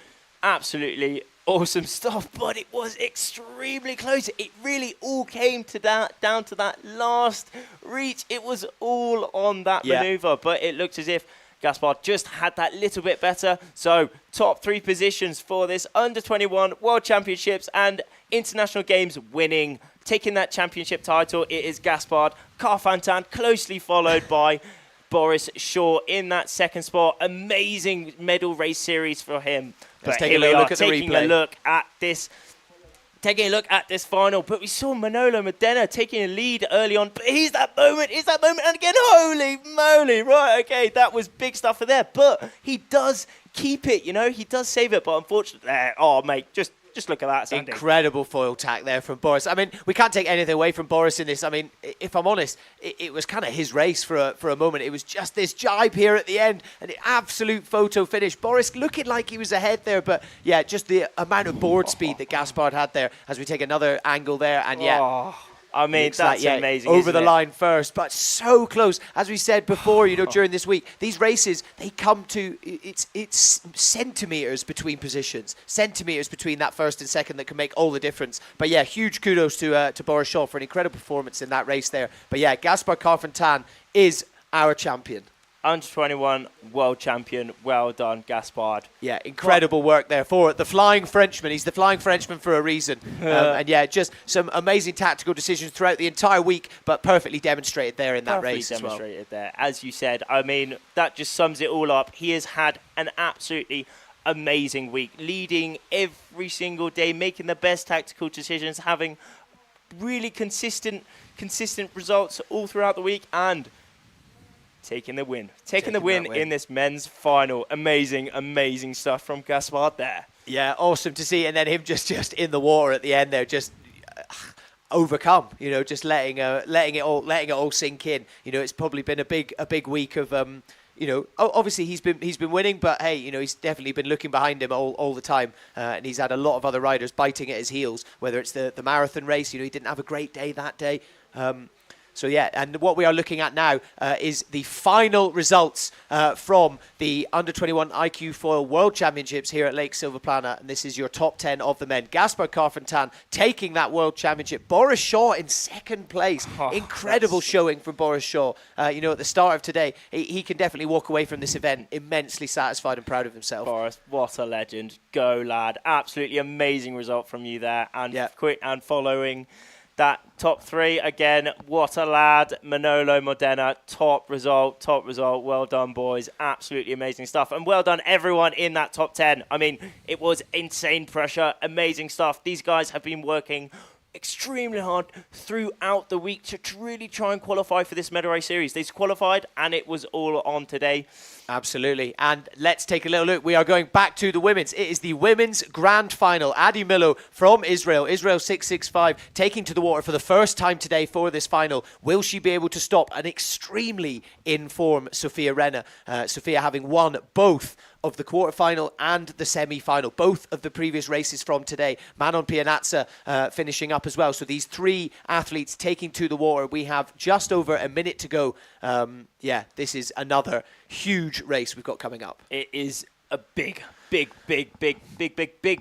Absolutely awesome stuff, but it was extremely close. It really all came to down to that last reach. It was all on that maneuver, but it looked as if Gaspard just had that little bit better. So top 3 positions for this Under-21 World Championships and International Games winning. Taking that championship title, it is Gaspard Carventan, closely followed by Boris Shaw in that second spot. Amazing medal race series for him. Let's take a look at the replay. Taking a look at this final, but we saw Manolo Modena taking a lead early on, but here's that moment, and again, holy moly, right, okay, that was big stuff for there, but he does keep it, he does save it, but unfortunately, oh mate, just look at that, Sandy. Incredible foil tack there from Boris. I mean, we can't take anything away from Boris in this. I mean, if I'm honest, it was kind of his race for a moment. It was just this jibe here at the end, an absolute photo finish. Boris looking like he was ahead there, but yeah, just the amount of board speed that Gaspard had there as we take another angle there, and I mean, that's amazing. Over the line first, but so close. As we said before, during this week, these races, they come to, it's centimetres between positions, centimetres between that first and second that can make all the difference. But yeah, huge kudos to Boris Shaw for an incredible performance in that race there. But yeah, Gaspar Carventan is our champion. Under-21 world champion. Well done, Gaspard. Yeah, incredible work there for the Flying Frenchman. He's the Flying Frenchman for a reason. And yeah, just some amazing tactical decisions throughout the entire week, but perfectly demonstrated there in that race as well. Demonstrated there, as you said. I mean, that just sums it all up. He has had an absolutely amazing week, leading every single day, making the best tactical decisions, having really consistent results all throughout the week, and taking the win. Taking the win in this men's final. Amazing stuff from Gaspard there. Yeah, awesome to see. And then him just in the water at the end there, just overcome, just letting it all sink in. It's probably been a big week of obviously he's been winning, but hey, he's definitely been looking behind him all the time, and he's had a lot of other riders biting at his heels, whether it's the marathon race, he didn't have a great day that day. So yeah, and what we are looking at now is the final results from the Under-21 iQFOiL World Championships here at Lake Silverplana, and this is your top 10 of the men. Gaspar Carventan taking that World Championship. Boris Shaw in second place. Incredible showing from Boris Shaw. At the start of today, he can definitely walk away from this event immensely satisfied and proud of himself. Boris, what a legend. Go, lad. Absolutely amazing result from you there. And quick and following that top 3 again, what a lad. Manolo Modena, top result. Well done, boys. Absolutely amazing stuff. And well done, everyone in that top 10. I mean, it was insane pressure, amazing stuff. These guys have been working extremely hard throughout the week to really try and qualify for this medal race series. They've qualified, and it was all on today. Absolutely. And let's take a little look. We are going back to the women's. It is the women's grand final. Adi Millo from Israel 665, taking to the water for the first time today for this final. Will she be able to stop an extremely in-form Sophia Renner? Sophia having won both of the quarterfinal and the semi-final, both of the previous races from today. Manon Pianazza finishing up as well. So these three athletes taking to the water. We have just over a minute to go. Yeah, this is another huge race we've got coming up. It is a big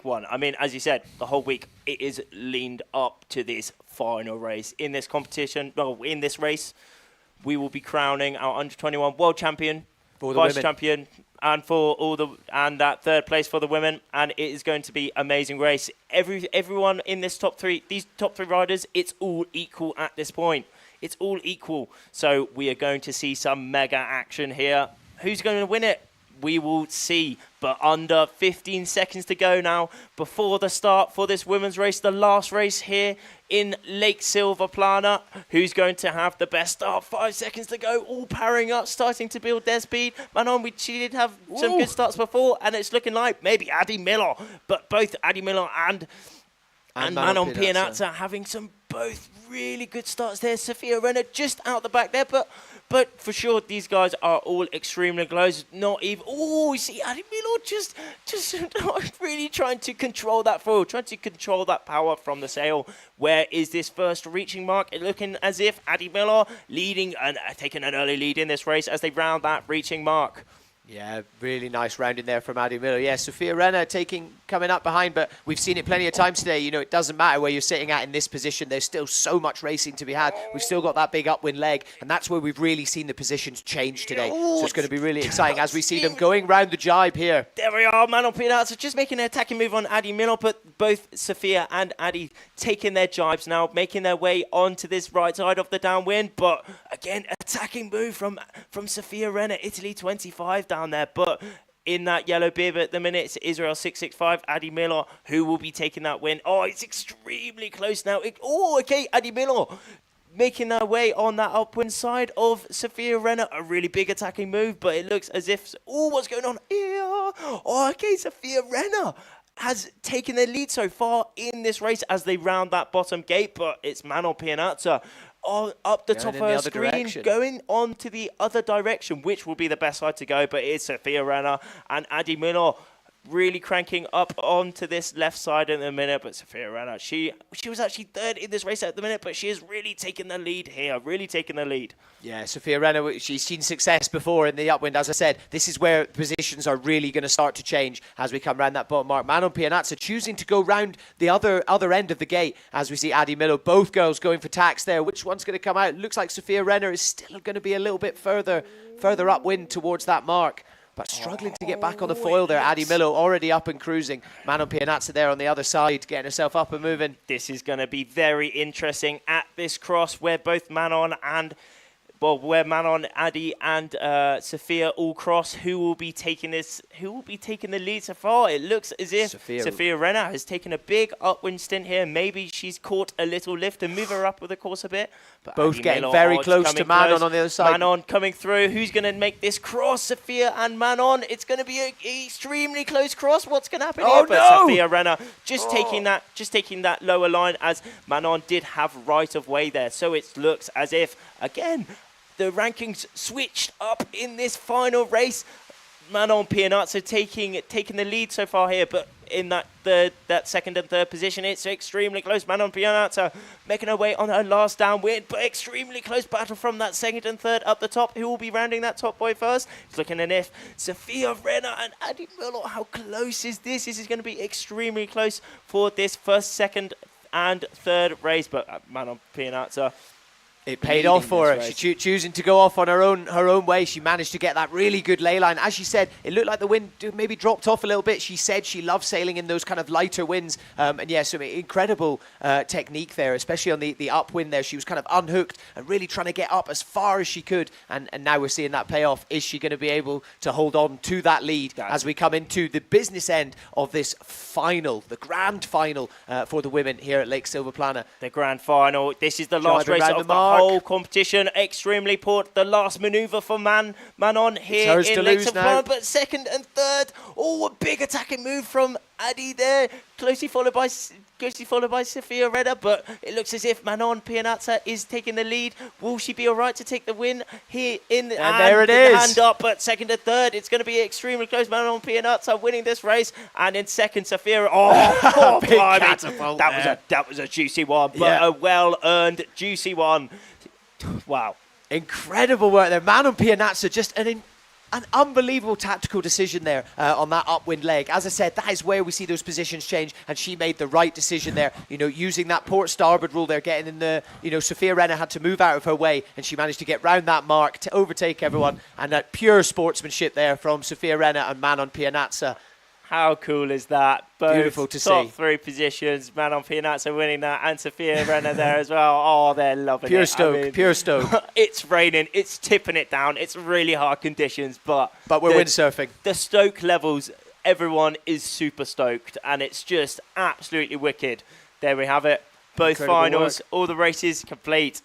one. I mean, as you said, the whole week it is leaned up to this final race. In this competition, in this race, we will be crowning our under-21 world champion, vice champion, and that third place for the women. And it is going to be an amazing race. Everyone in this these top three riders, it's all equal at this point. It's all equal. So we are going to see some mega action here. Who's going to win it? We will see, but under 15 seconds to go now before the start for this women's race, the last race here in Lake Silverplana. Who's going to have the best start? 5 seconds to go, all powering up, starting to build their speed. Manon, she did have some good starts before, and it's looking like maybe Adi Miller, but both Adi Miller and Manon Pianazza having some both really good starts there. Sophia Renner just out the back there, but for sure, these guys are all extremely close. Not even... Oh, you see, Adi Miller just really trying to control that foil, trying to control that power from the sail. Where is this first reaching mark? It looking as if Adi Miller leading and taking an early lead in this race as they round that reaching mark. Yeah, really nice round in there from Adi Miller. Yeah, Sophia Renner coming up behind, but we've seen it plenty of times today. You know, it doesn't matter where you're sitting at in this position. There's still so much racing to be had. We've still got that big upwind leg, and that's where we've really seen the positions change today. So it's going to be really exciting as we see them going round the jibe here. There we are, Manon Pianazza just making an attacking move on Adi Miller, but both Sophia and Adi taking their jibes now, making their way onto this right side of the downwind. But again, attacking move from Sophia Renner, Italy 25 down there, but in that yellow bib at the minute, it's Israel 665, Adi Miller, who will be taking that win. Oh, it's extremely close now. Okay, Adi Miller making their way on that upwind side of Sophia Renner. A really big attacking move, but it looks as if... Oh, what's going on here? Oh, okay, Sophia Renner has taken the lead so far in this race as they round that bottom gate, but it's Manon Pianazza up the top of her screen, going on to the other direction, which will be the best side to go, but it's Sophia Renner and Adi Miller really cranking up onto this left side in a minute. But Sophia Renner, she was actually third in this race at the minute, but she is really taking the lead here, really taking the lead. Yeah, Sophia Renner, she's seen success before in the upwind. As I said, this is where positions are really going to start to change as we come round that bottom mark. Manon Pianazza choosing to go round the other end of the gate as we see Adi Miller, both girls going for tacks there. Which one's going to come out? It looks like Sophia Renner is still going to be a little bit further upwind towards that mark, but struggling to get back on the foil there. Adi Miller already up and cruising. Manon Pianazza there on the other side, getting herself up and moving. This is going to be very interesting at this cross where both Manon, Adi, and Sophia all cross. Who will be taking this? Who will be taking the lead so far? It looks as if Sophia Renner has taken a big upwind stint here. Maybe she's caught a little lift and move her up with the course a bit. But both Adi getting Miller, very close to Manon on the other side. Manon coming through. Who's going to make this cross? Sophia and Manon. It's going to be an extremely close cross. What's going to happen here? But Sophia Renner just taking that lower line as Manon did have right of way there. So it looks as if again the rankings switched up in this final race. Manon Pianazza taking the lead so far here, but in that second and third position, it's extremely close. Manon Pianazza making her way on her last downwind, but extremely close battle from that second and third up the top. Who will be rounding that top boy first? It's looking as if Sophia Renner and Adi Miller. How close is this? This is going to be extremely close for this first, second, and third race. But Manon Pianazza, it paid off for her. She choosing to go off on her own way. She managed to get that really good ley line. As she said, it looked like the wind maybe dropped off a little bit. She said she loves sailing in those kind of lighter winds. And yeah, so incredible technique there, especially on the upwind there. She was kind of unhooked and really trying to get up as far as she could. And now we're seeing that pay off. Is she going to be able to hold on to that lead as we come into the business end of this final, the grand final for the women here at Lake Silverplana? The grand final. This is the last race of the whole competition. Extremely poor. The last manoeuvre for Manon here in Lake Silverplana, but second and third. Oh, a big attacking move from Adi there, closely followed by Sophia Redder, but it looks as if Manon Pianazza is taking the lead. Will she be all right to take the win here in the And there it is. Hand up, but second to third, it's going to be extremely close. Manon Pianazza winning this race, and in second, Sophia. Oh, Big blimey. catapult That was a juicy one, but a well-earned, juicy one. Wow. Incredible work there. Manon Pianazza, just an unbelievable tactical decision there on that upwind leg. As I said, that is where we see those positions change, and she made the right decision there, using that port starboard rule there, getting in the, Sophia Renner had to move out of her way, and she managed to get round that mark to overtake everyone, and that pure sportsmanship there from Sophia Renner and Manon Pianazza. How cool is that? Both beautiful to top see. 3 positions. Manon Pianazza winning that, and Sophia Renner there as well. Oh, they're loving pure it. Stoke, pure Stoke. It's raining. It's tipping it down. It's really hard conditions, but we're windsurfing. The Stoke levels, everyone is super stoked, and it's just absolutely wicked. There we have it. Both Incredible finals, work. all the races complete.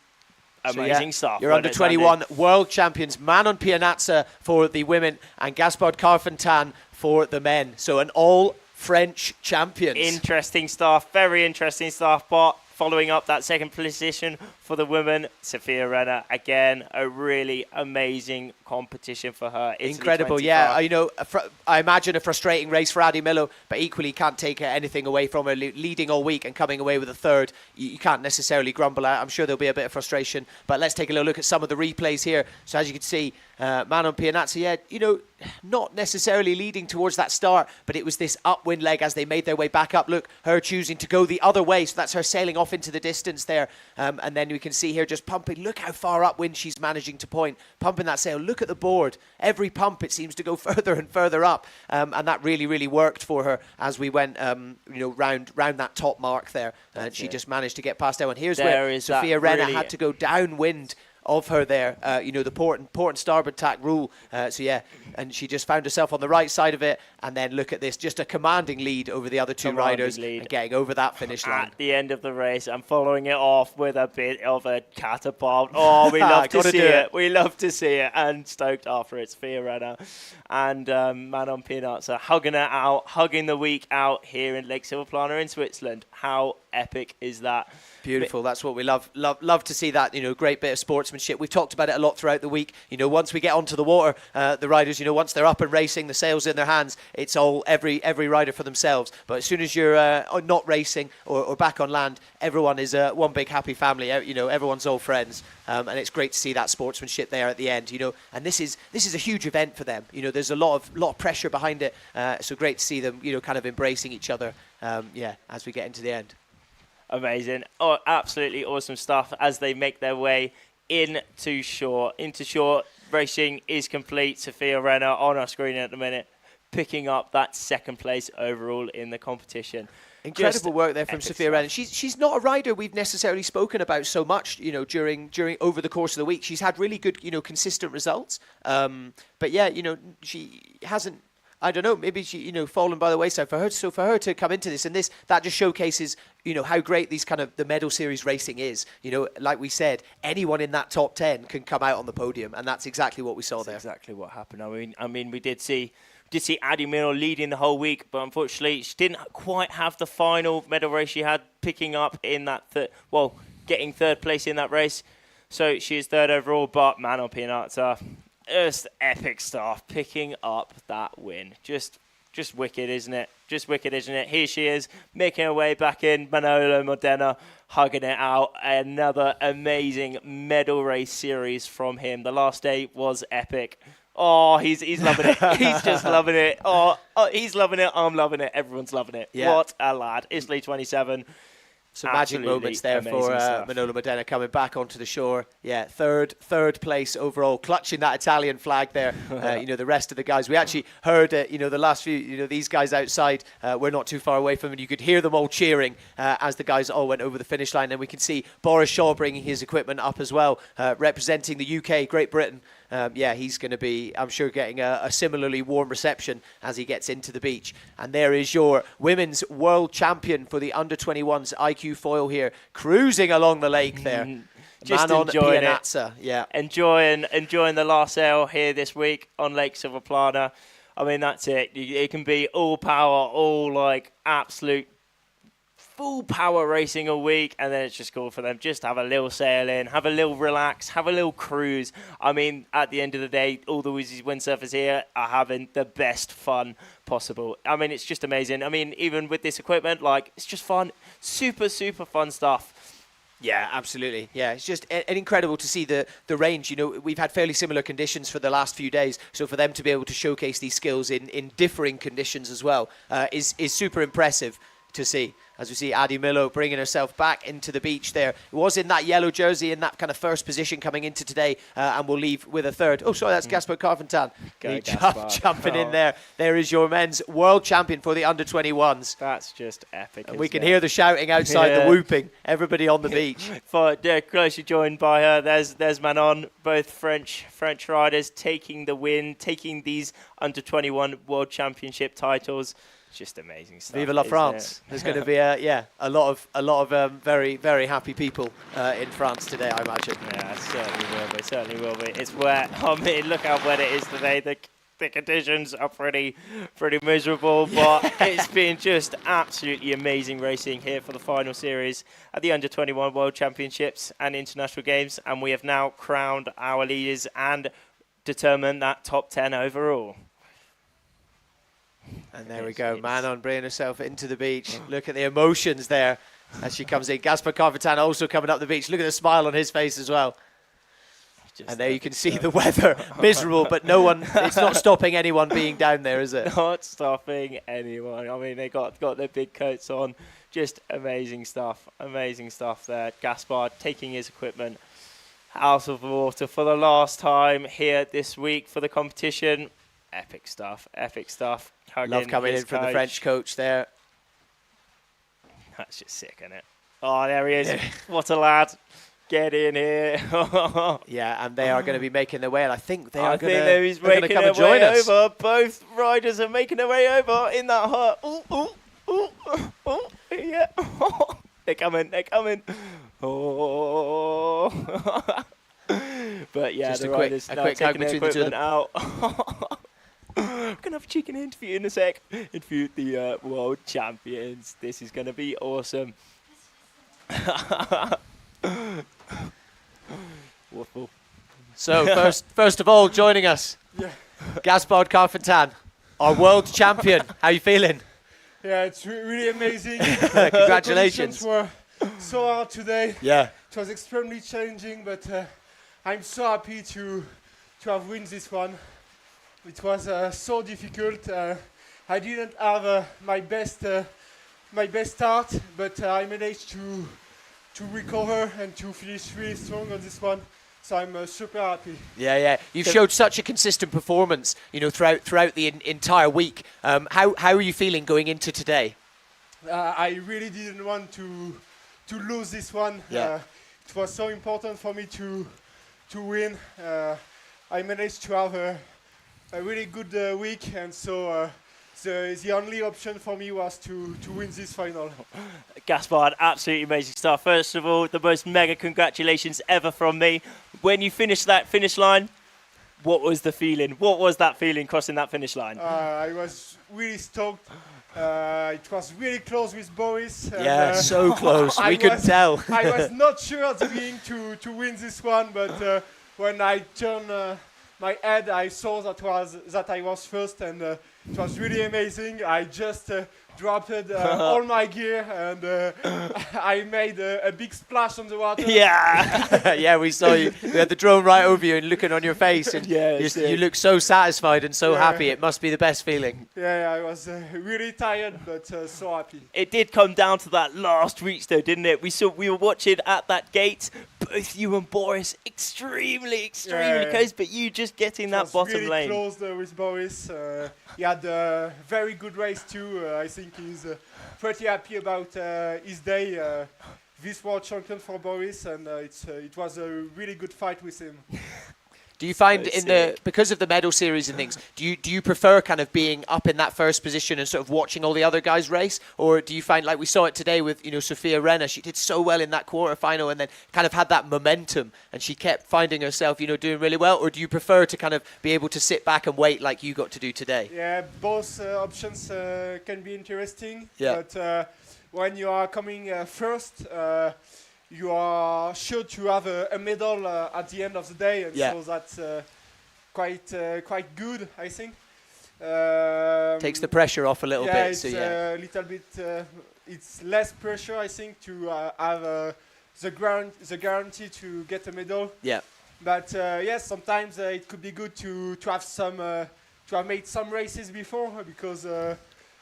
Amazing stuff. You're under 21 world champions, Manon Pianazza for the women and Gaspard Carfentan for the men. So an all French champions. Interesting stuff. Very interesting stuff. But following up that second position for the women, Sophia Renner, again, a really amazing competition for her. Italy Incredible, 25. yeah. I imagine a frustrating race for Adi Millo, but equally can't take anything away from her leading all week and coming away with a third. You can't necessarily grumble at. I'm sure there'll be a bit of frustration, but let's take a little look at some of the replays here. So as you can see, Manon Pianazza, not necessarily leading towards that start, but it was this upwind leg as they made their way back up. Look, her choosing to go the other way, so that's her sailing off into the distance there. And then we can see here just pumping. Look how far upwind she's managing to point, pumping that sail. Look at the board. Every pump, it seems to go further and further up. And that really, really worked for her as we went, round that top mark there. And she just managed to get past that one. Here's where Sophia Renner had to go downwind of her there, the port and starboard tack rule. And she just found herself on the right side of it. And then look at this, just a commanding lead over the other two riders and getting over that finish line. At the end of the race and following it off with a bit of a catapult. Oh, we love to see it. We love to see it. And stoked after it, Sophia Renner and Manon Pianazza hugging it out, hugging the week out here in Lake Silverplana in Switzerland. How epic is that? Beautiful. That's what we love to see, that, great bit of sportsmanship. We've talked about it a lot throughout the week. Once we get onto the water, the riders, once they're up and racing, the sails in their hands, it's all every rider for themselves. But as soon as you're not racing or back on land, everyone is one big happy family. Everyone's all friends. And it's great to see that sportsmanship there at the end, and this is a huge event for them. There's a lot of pressure behind it. So great to see them, kind of embracing each other, as we get into the end. Amazing. Oh, absolutely awesome stuff as they make their way into shore. Into shore, racing is complete. Sophia Renner on our screen at the minute, picking up that second place overall in the competition. Incredible work there from Sophia Renner. She's not a rider we've necessarily spoken about so much, during over the course of the week. She's had really good, consistent results. But yeah, she hasn't, I don't know, maybe she, fallen by the wayside for her. So for her to come into this, and that just showcases, how great these kind of the medal series racing is. Like we said, anyone in that top 10 can come out on the podium, and that's exactly what we saw there. Exactly what happened. I mean, we did see Adi Millo leading the whole week, but unfortunately she didn't quite have the final medal race she had, picking up in that getting third place in that race. So she is third overall, but Manon Pianazza, just epic stuff, picking up that win. Just wicked, isn't it? Just wicked, isn't it? Here she is, making her way back in, Manolo Modena, hugging it out. Another amazing medal race series from him. The last day was epic. Oh, he's loving it. He's just loving it. Oh, he's loving it. I'm loving it. Everyone's loving it. Yeah. What a lad. Italy 27. Some magic moments there for Manolo Modena coming back onto the shore. Yeah, third place overall, clutching that Italian flag there. The rest of the guys, we actually heard, the last few, these guys outside, we're not too far away from them. You could hear them all cheering as the guys all went over the finish line. And we can see Boris Shaw bringing his equipment up as well, representing the UK, Great Britain. He's going to be, I'm sure, getting a similarly warm reception as he gets into the beach. And there is your women's world champion for the under-21s, iQFOiL here, cruising along the lake there. Just Manon enjoying Pianazza, it. Yeah, enjoying the last sail here this week on Lake Silverplana. I mean, that's it. It can be all power, all like absolute full power racing all week, and then it's just cool for them just to have a little sail in, have a little relax, have a little cruise. I mean, at the end of the day, all the windsurfers here are having the best fun possible. I mean, it's just amazing. I mean, even with this equipment, like, it's just fun. Super, super fun stuff. Yeah, absolutely. Yeah, it's just incredible to see the range. You know, we've had fairly similar conditions for the last few days, so for them to be able to showcase these skills in differing conditions as well is super impressive to see. As we see Adi Millo bringing herself back into the beach there. It was in that yellow jersey in that kind of first position coming into today, and we'll leave with a third. Oh, sorry, that's Gaspar Carventan. Jumping in there. There is your men's world champion for the under-21s. That's just epic. And we can hear the shouting outside, the whooping. Everybody on the beach. Closely joined by her, there's Manon, both French riders taking the win, taking these under-21 World Championship titles. Just amazing stuff. Vive la France! There's going to be a lot of very, very happy people in France today, I imagine. Yeah, it certainly will be. It's wet. I mean, look how wet it is today. The conditions are pretty miserable, but it's been just absolutely amazing racing here for the final series at the Under-21 World Championships and International Games, and we have now crowned our leaders and determined that top 10 overall. And there we go, Manon bringing herself into the beach. Look at the emotions there as she comes in. Gaspar Carventan also coming up the beach. Look at the smile on his face as well. And there you can see the weather, miserable, but no one, it's not stopping anyone being down there, is it? Not stopping anyone. I mean, they got their big coats on. Just amazing stuff there. Gaspar taking his equipment out of the water for the last time here this week for the competition. Epic stuff. Love coming in from the French coach there. That's just sick, isn't it? Oh, there he is. What a lad. Get in here. Yeah, and they are going to be making their way, and I think they are going to come and join us. Both riders are making their way over in that hut. Ooh, yeah. They're coming. Oh. But yeah, just the riders now taking their equipment out. I'm going to have a cheeky interview in a sec. Interview the world champions. This is going to be awesome. So, first of all, joining us, Gaspar Carventan, our world champion. How are you feeling? Yeah, it's really amazing. Congratulations. The conditions were so hard today. Yeah. It was extremely challenging, but I'm so happy to have won this one. It was so difficult. I didn't have my best start, but I managed to recover and to finish really strong on this one. So I'm super happy. Yeah. You've showed such a consistent performance, you know, throughout the entire week. How are you feeling going into today? I really didn't want to lose this one. Yeah. It was so important for me to win. I managed to have a really good week, and so the only option for me was to win this final. Gaspar, absolutely amazing stuff. First of all, the most mega congratulations ever from me. When you finished that finish line, what was the feeling? What was that feeling crossing that finish line? I was really stoked. It was really close with Boris. Yeah, so close. We could tell. I was not sure at the beginning to win this one, but when I turned my head, I saw that I was first, and it was really amazing. I just dropped all my gear, and I made a big splash on the water. Yeah. Yeah, we saw you. We had the drone right over you and looking on your face, and Yeah, you look so satisfied and so happy. It must be the best feeling. Yeah, I was really tired, but so happy. It did come down to that last reach, though, didn't it? We were watching at that gate. Both you and Boris extremely close, but you just getting that bottom really lane. Close with Boris. He had a very good race too. I think he's pretty happy about his day. This world champion for Boris, and it was a really good fight with him. Do you find So in the sick. because of the medal series and things, do you prefer kind of being up in that first position and sort of watching all the other guys race, or do you find, like we saw it today with Sophia Renner, she did so well in that quarterfinal and then kind of had that momentum and she kept finding herself doing really well, or do you prefer to kind of be able to sit back and wait like you got to do today? Yeah, both options can be interesting. Yeah. But when you are coming first, you are sure to have a medal at the end of the day, and Yeah. so that's quite good, I think. Takes the pressure off a little yeah, bit. it's So yeah. a little bit. It's less pressure, I think, to have the guarantee to get a medal. Yeah. But yes, sometimes it could be good to have some to have made some races before, because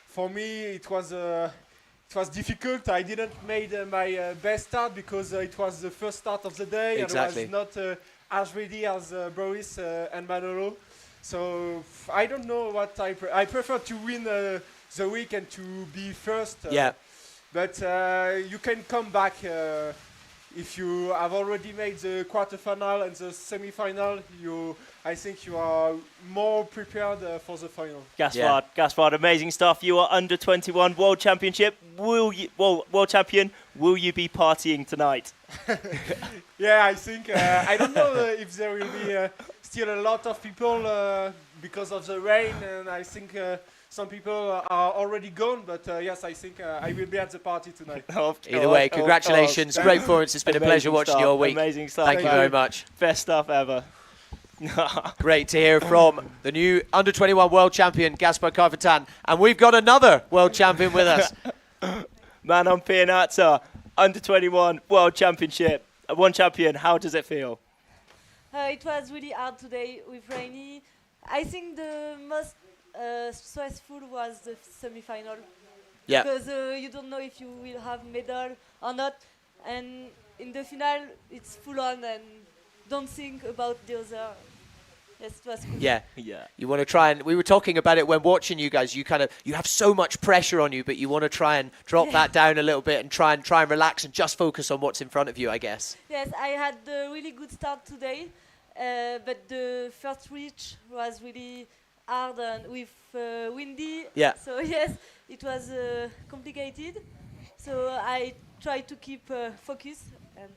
for me it was difficult. I didn't made my best start because it was the first start of the day Exactly. and I was not as ready as Boris and Manolo. So I don't know what I prefer to win the week and to be first. Yeah. But you can come back if you have already made the quarterfinal and the semi-final. I think you are more prepared for the final. Gaspard, amazing stuff. You are under 21 World Championship. World Champion, will you be partying tonight? Yeah, I think. I don't know if there will be still a lot of people because of the rain, and I think some people are already gone. But yes, I think I will be at the party tonight. Either way, congratulations. Great performance. It's been a pleasure watching you all week. Amazing stuff. Thank you very much. Best stuff ever. Great to hear from the new under-21 world champion, Gaspard Carvetan. And we've got another world champion with us. Manon Pianazza, under 21 World Championship. One champion, how does it feel? It was really hard today with rainy. I think the most stressful was the semi-final. Yeah. Because you don't know if you will have medal or not. And in the final, it's full on and don't think about the other. Yes, it was cool. Yeah. Yeah. You want to try and, we were talking about it when watching you guys, you have so much pressure on you, but you want to try and drop that down a little bit and try and relax and just focus on what's in front of you, I guess. Yes, I had a really good start today, but the first reach was really hard and with windy. Yeah. So yes, it was complicated. So I tried to keep focus. And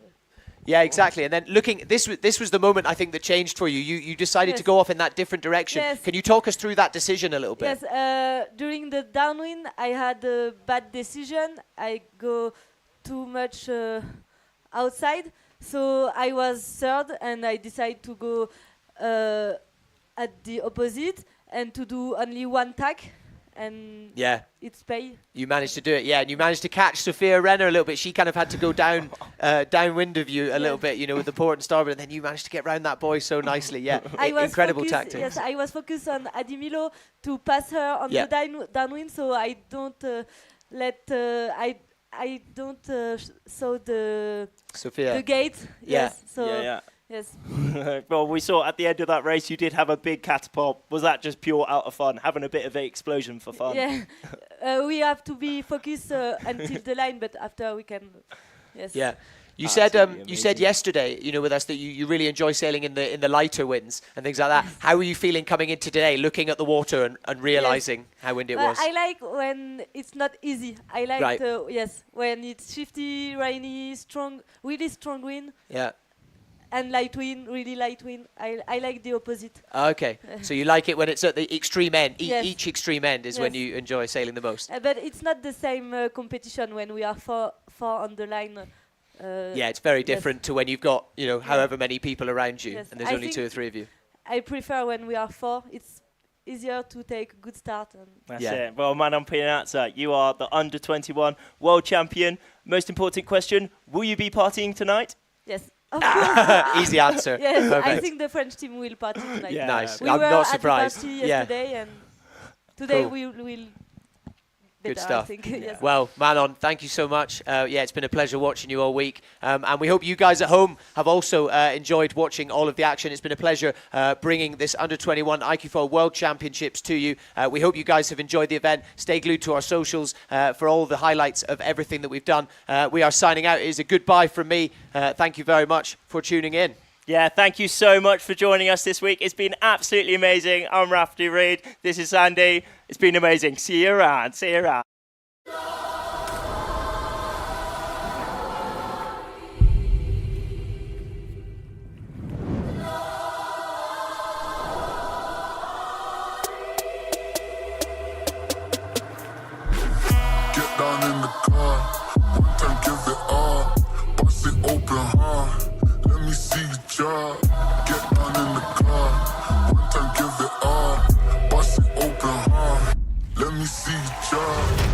Yeah, exactly. And then this was the moment I think that changed for you. You decided to go off in that different direction. Yes. Can you talk us through that decision a little bit? Yes, during the downwind, I had a bad decision. I go too much outside, so I was third, and I decided to go at the opposite and to do only one tack, and Yeah. it's pay. You managed to do it, yeah, and you managed to catch Sophia Renner a little bit. She kind of had to go downwind of you a little bit, with the port and starboard, and then you managed to get round that buy so nicely. Yeah, incredible tactics. Yes, I was focused on Adimilo to pass her on the downwind, so I don't saw the Sophia. gate. Yeah. Yes, so Yeah. yes. Well, we saw at the end of that race you did have a big catapult. Was that just pure out of fun, having a bit of an explosion for fun? Yeah, we have to be focused until the line, but after we can. Yes. Yeah. You Absolutely said amazing. yesterday, with us that you really enjoy sailing in the lighter winds and things like that. How were you feeling coming in today, looking at the water and realizing how windy it was? I like when it's not easy. I like Right. when it's shifty, rainy, strong, really strong wind. Yeah. And light wind, really light wind. I like the opposite. Okay. So you like it when it's at the extreme end. Yes. Each extreme end is when Yes. you enjoy sailing the most. But it's not the same competition when we are far on the line. Yeah, it's very yes. different to when you've got, however many people around you, Yes. and there's I only think 2 or 3 of you. I prefer when we are four. It's easier to take a good start. And That's Yeah. it. Well, Manon Pianazza, you are the under 21 world champion. Most important question, will you be partying tonight? yes, of course. Easy answer. Yes, I Perfect. think the French team will party tonight. Yeah. Nice. We I'm were not at surprised. the party Yeah. yesterday, and today Cool. we will. Good better, stuff. I think. Yes. Well, Manon, thank you so much. It's been a pleasure watching you all week. And we hope you guys at home have also enjoyed watching all of the action. It's been a pleasure bringing this under-21 iQFOiL World Championships to you. We hope you guys have enjoyed the event. Stay glued to our socials for all the highlights of everything that we've done. We are signing out. It is a goodbye from me. Thank you very much for tuning in. Yeah, thank you so much for joining us this week. It's been absolutely amazing. I'm Rafty Reed. This is Sandy. It's been amazing. See you around. See you around. Get down in the car, one time give it all, bust it open hard, let me see you drop. Get down in the car, one time give it all, bust it open hard, let me see you drop.